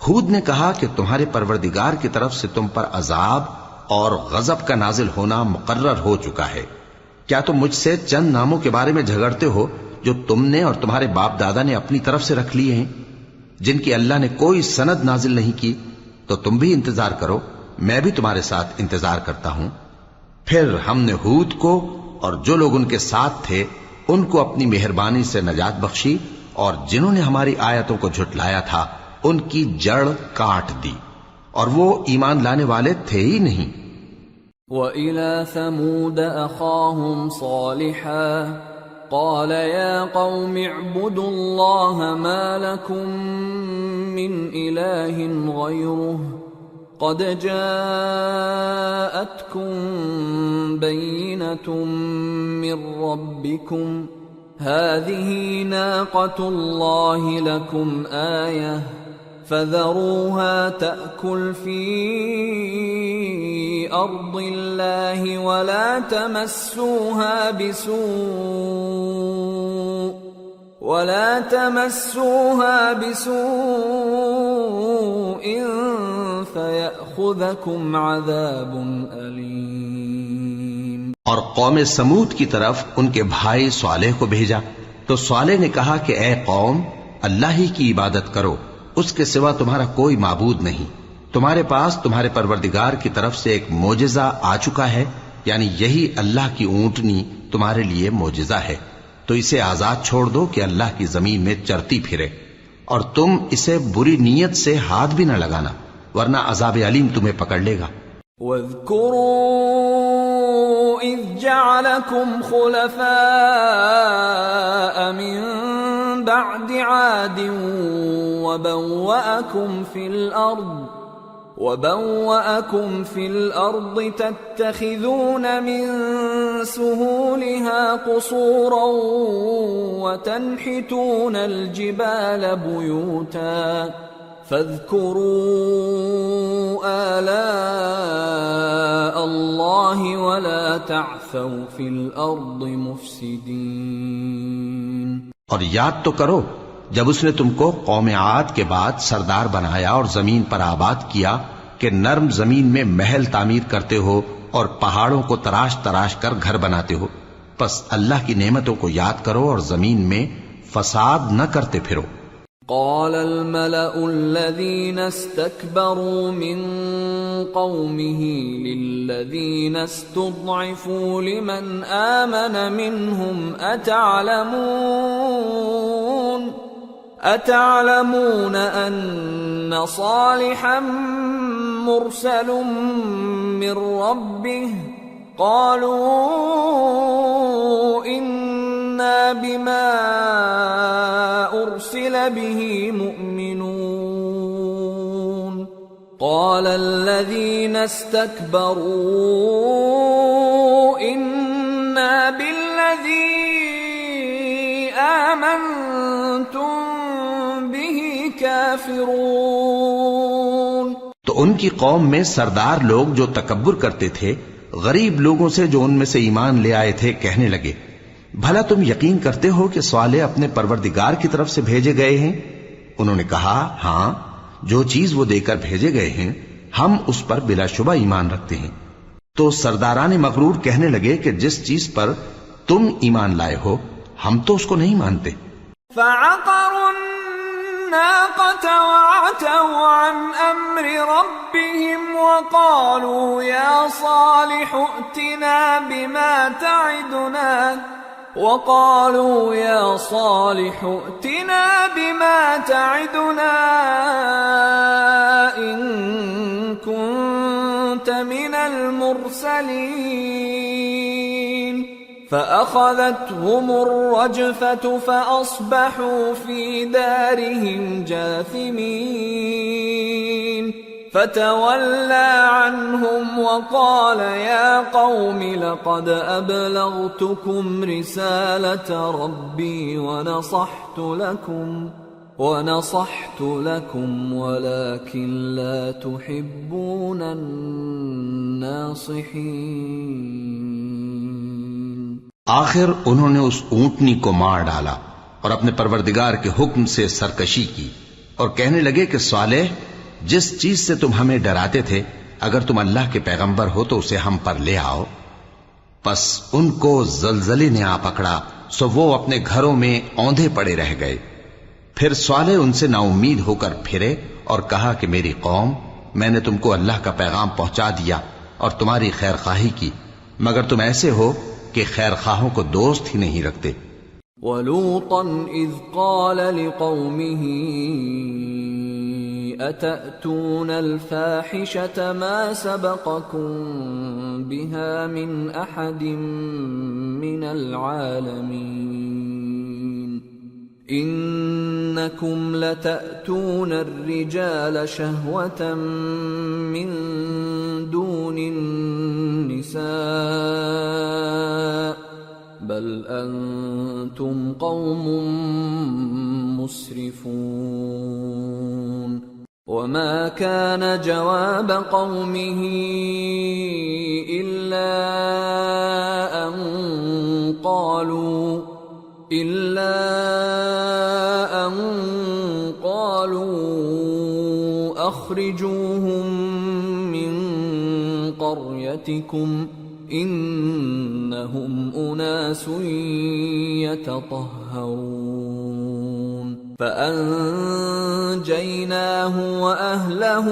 ہود نے کہا کہ تمہارے پروردگار کی طرف سے تم پر عذاب اور غضب کا نازل ہونا مقرر ہو چکا ہے. کیا تم مجھ سے چند ناموں کے بارے میں جھگڑتے ہو جو تم نے اور تمہارے باپ دادا نے اپنی طرف سے رکھ لیے ہیں؟ جن کی اللہ نے کوئی سند نازل نہیں کی، تو تم بھی انتظار کرو، میں بھی تمہارے ساتھ انتظار کرتا ہوں۔ پھر ہم نے ہود کو اور جو لوگ ان کے ساتھ تھے ان کو اپنی مہربانی سے نجات بخشی، اور جنہوں نے ہماری آیتوں کو جھٹلایا تھا ان کی جڑ کاٹ دی، اور وہ ایمان لانے والے تھے ہی نہیں۔ وَإِلَى ثَمُودَ أَخَاهُمْ صَالِحًا قَالَ يَا قَوْمِ اعْبُدُوا اللَّهَ مَا لَكُمْ مِنْ إِلَٰهٍ غَيْرُهُ قَدْ جَاءَتْكُمْ بَيِّنَةٌ مِّن رَّبِّكُمْ هَٰذِهِ نَاقَةُ اللَّهِ لَكُمْ آيَةً فَذَرُوهَا تَأْكُلْ فِي أَرْضِ اللَّهِ وَلَا تَمَسُّوهَا بِسُوءٍ فَيَأْخُذَكُمْ عَذَابٌ أَلِيمٌ۔ اور قوم سمود کی طرف ان کے بھائی صالح کو بھیجا، تو صالح نے کہا کہ اے قوم، اللہ ہی کی عبادت کرو، اس کے سوا تمہارا کوئی معبود نہیں۔ تمہارے پاس تمہارے پروردگار کی طرف سے ایک معجزہ آ چکا ہے، یعنی یہی اللہ کی اونٹنی تمہارے لیے معجزہ ہے، تو اسے آزاد چھوڑ دو کہ اللہ کی زمین میں چرتی پھرے، اور تم اسے بری نیت سے ہاتھ بھی نہ لگانا، ورنہ عذاب علیم تمہیں پکڑ لے گا۔ وَاذْكُرُوا إِذْ جَعَلَكُمْ خُلَفَاءَ مِن بَعْدِ عَادٍ وَبَوَّأَكُمْ فِي الْأَرْضِ تَتَّخِذُونَ مِن سُهُولِهَا قُصُورًا وَتَنْحِتُونَ الْجِبَالَ بُيُوتًا فَاذْكُرُوا آلَاءَ اللَّهِ وَلَا تَعْثَوْا فِي الْأَرْضِ مُفْسِدِينَ۔ اور یاد تو کرو جب اس نے تم کو قوم عاد کے بعد سردار بنایا اور زمین پر آباد کیا کہ نرم زمین میں محل تعمیر کرتے ہو اور پہاڑوں کو تراش تراش کر گھر بناتے ہو، پس اللہ کی نعمتوں کو یاد کرو اور زمین میں فساد نہ کرتے پھرو۔ قال الملأ الذين استكبروا من قومه للذين استضعفوا لمن آمن منهم أتعلمون أن صالحا مرسل من ربه قالوا إنا بما أرسل به مؤمنون قال الذين استكبروا إنا بالذي آمنتم به كافرون۔ تو ان کی قوم میں سردار لوگ جو تکبر کرتے تھے غریب لوگوں سے جو ان میں سے ایمان لے آئے تھے کہنے لگے، بھلا تم یقین کرتے ہو کہ صالح اپنے پروردگار کی طرف سے بھیجے گئے ہیں؟ انہوں نے کہا ہاں، جو چیز وہ دے کر بھیجے گئے ہیں ہم اس پر بلا شبہ ایمان رکھتے ہیں۔ تو سرداران مغرور کہنے لگے کہ جس چیز پر تم ایمان لائے ہو ہم تو اس کو نہیں مانتے۔ فعقروا الناقة وعتوا عن أمر ربهم وقالوا يا صالح ائتنا بما تعدنا إن كنت من المرسلين فأخذتهم الرجفة فأصبحوا في دارهم جاثمين فتولى عنهم وقال يا قوم لقد أبلغتكم رسالة ربي ونصحت لكم ولكن لا تحبون الناصحين۔ آخر انہوں نے اس اونٹنی کو مار ڈالا اور اپنے پروردگار کے حکم سے سرکشی کی اور کہنے لگے کہ صالح جس چیز سے تم ہمیں ڈراتے تھے اگر تم اللہ کے پیغمبر ہو تو اسے ہم پر لے آؤ۔ پس ان کو زلزلے نے آ پکڑا، سو وہ اپنے گھروں میں اوندھے پڑے رہ گئے۔ پھر صالح ان سے نا امید ہو کر پھرے اور کہا کہ میری قوم، میں نے تم کو اللہ کا پیغام پہنچا دیا اور تمہاری خیر خواہی کی، مگر تم ایسے ہو کہ خیر خواہوں کو دوست ہی نہیں رکھتے۔ وَلُوطًا إِذْ قَالَ لِقَوْمِهِ أَتَأْتُونَ الْفَاحِشَةَ مَا سَبَقَكُم بِهَا مِنْ أَحَدٍ مِّنَ الْعَالَمِينَ إِنَّكُمْ لَتَأْتُونَ الرِّجَالَ شَهْوَةً مِّن دُونِ النِّسَاءِ بل أنتم قوم مسرفون وما كان جواب قومه إلا أن قالوا أخرجوهم من قريتكم انہم اناس یتطہرون فانجیناہ واہلہ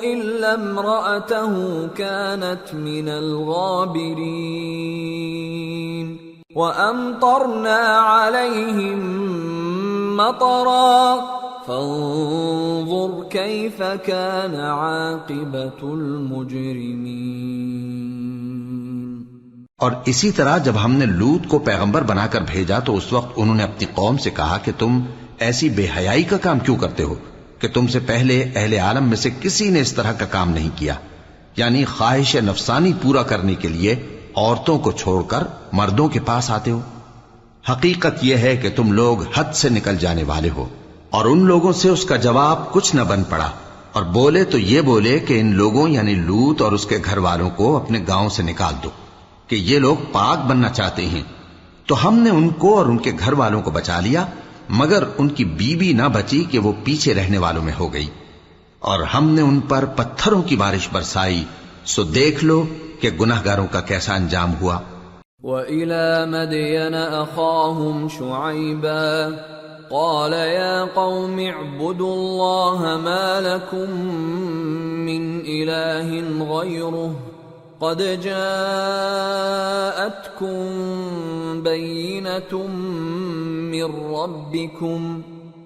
الا امرأتہ کانت من الغابرین وامطرنا علیہم مطرا فانظر کیف کان عاقبۃ المجرمین۔ اور اسی طرح جب ہم نے لوط کو پیغمبر بنا کر بھیجا تو اس وقت انہوں نے اپنی قوم سے کہا کہ تم ایسی بے حیائی کا کام کیوں کرتے ہو کہ تم سے پہلے اہل عالم میں سے کسی نے اس طرح کا کام نہیں کیا، یعنی خواہش نفسانی پورا کرنے کے لیے عورتوں کو چھوڑ کر مردوں کے پاس آتے ہو۔ حقیقت یہ ہے کہ تم لوگ حد سے نکل جانے والے ہو۔ اور ان لوگوں سے اس کا جواب کچھ نہ بن پڑا، اور بولے تو یہ بولے کہ ان لوگوں یعنی لوط اور اس کے گھر والوں کو اپنے گاؤں سے نکال دو کہ یہ لوگ پاک بننا چاہتے ہیں۔ تو ہم نے ان کو اور ان کے گھر والوں کو بچا لیا، مگر ان کی بیوی نہ بچی کہ وہ پیچھے رہنے والوں میں ہو گئی، اور ہم نے ان پر پتھروں کی بارش برسائی، سو دیکھ لو کہ گناہگاروں کا کیسا انجام ہوا۔ وَإِلَى مَدْيَنَ أَخَاهُمْ شُعَيْبًا قال يا قوم اعبدوا الله ما لكم من إله غيره قد جاءتكم بينة من ربكم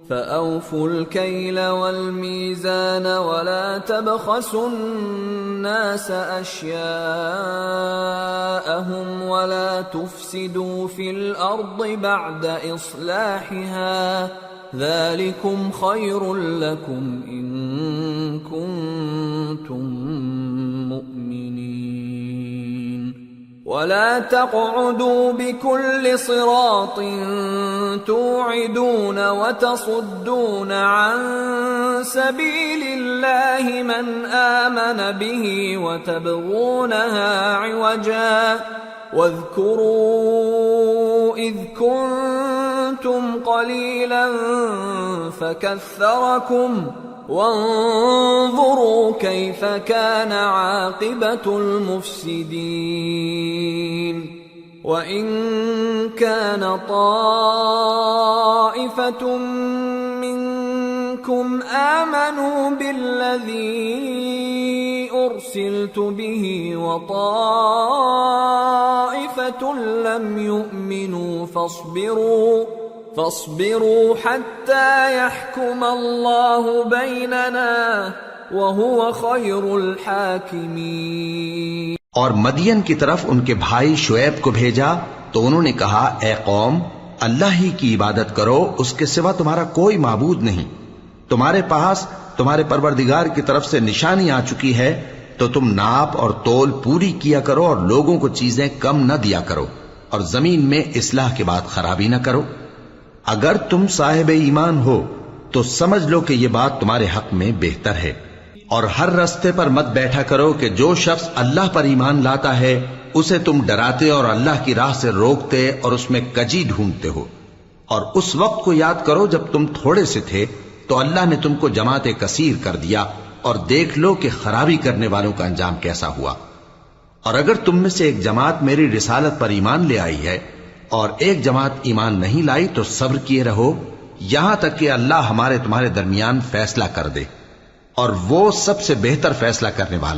فأوفوا الكيل والميزان ولا تبخسوا الناس أشياءهم ولا تفسدوا في الأرض بعد إصلاحها ذلكم خير لكم إن كنتم مؤمنين ولا تقعدوا بكل صراط توعدون وتصدون عن سبيل الله من آمن به وتبغونها عوجا واذكروا إذ كنتم قليلا فكثركم وانظروا كيف كان عاقبة المفسدين وإن كان طائفة منكم آمنوا بالذي أرسلت به وطائفة لم يؤمنوا فاصبروا حتى يحكم الله بيننا وهو خير الحاكمين۔ اور مدین کی طرف ان کے بھائی شعیب کو بھیجا تو انہوں نے کہا اے قوم اللہ ہی کی عبادت کرو، اس کے سوا تمہارا کوئی معبود نہیں، تمہارے پاس تمہارے پروردگار کی طرف سے نشانی آ چکی ہے، تو تم ناپ اور تول پوری کیا کرو اور لوگوں کو چیزیں کم نہ دیا کرو، اور زمین میں اصلاح کے بعد خرابی نہ کرو۔ اگر تم صاحب ایمان ہو تو سمجھ لو کہ یہ بات تمہارے حق میں بہتر ہے، اور ہر رستے پر مت بیٹھا کرو کہ جو شخص اللہ پر ایمان لاتا ہے اسے تم ڈراتے اور اللہ کی راہ سے روکتے اور اس میں کجی ڈھونڈتے ہو۔ اور اس وقت کو یاد کرو جب تم تھوڑے سے تھے تو اللہ نے تم کو جماعت کثیر کر دیا، اور دیکھ لو کہ خرابی کرنے والوں کا انجام کیسا ہوا۔ اور اگر تم میں سے ایک جماعت میری رسالت پر ایمان لے آئی ہے اور ایک جماعت ایمان نہیں لائی تو صبر کیے رہو، یہاں تک کہ اللہ ہمارے تمہارے درمیان فیصلہ کر دے، اور وہ سب سے بہتر فیصلہ کرنے والا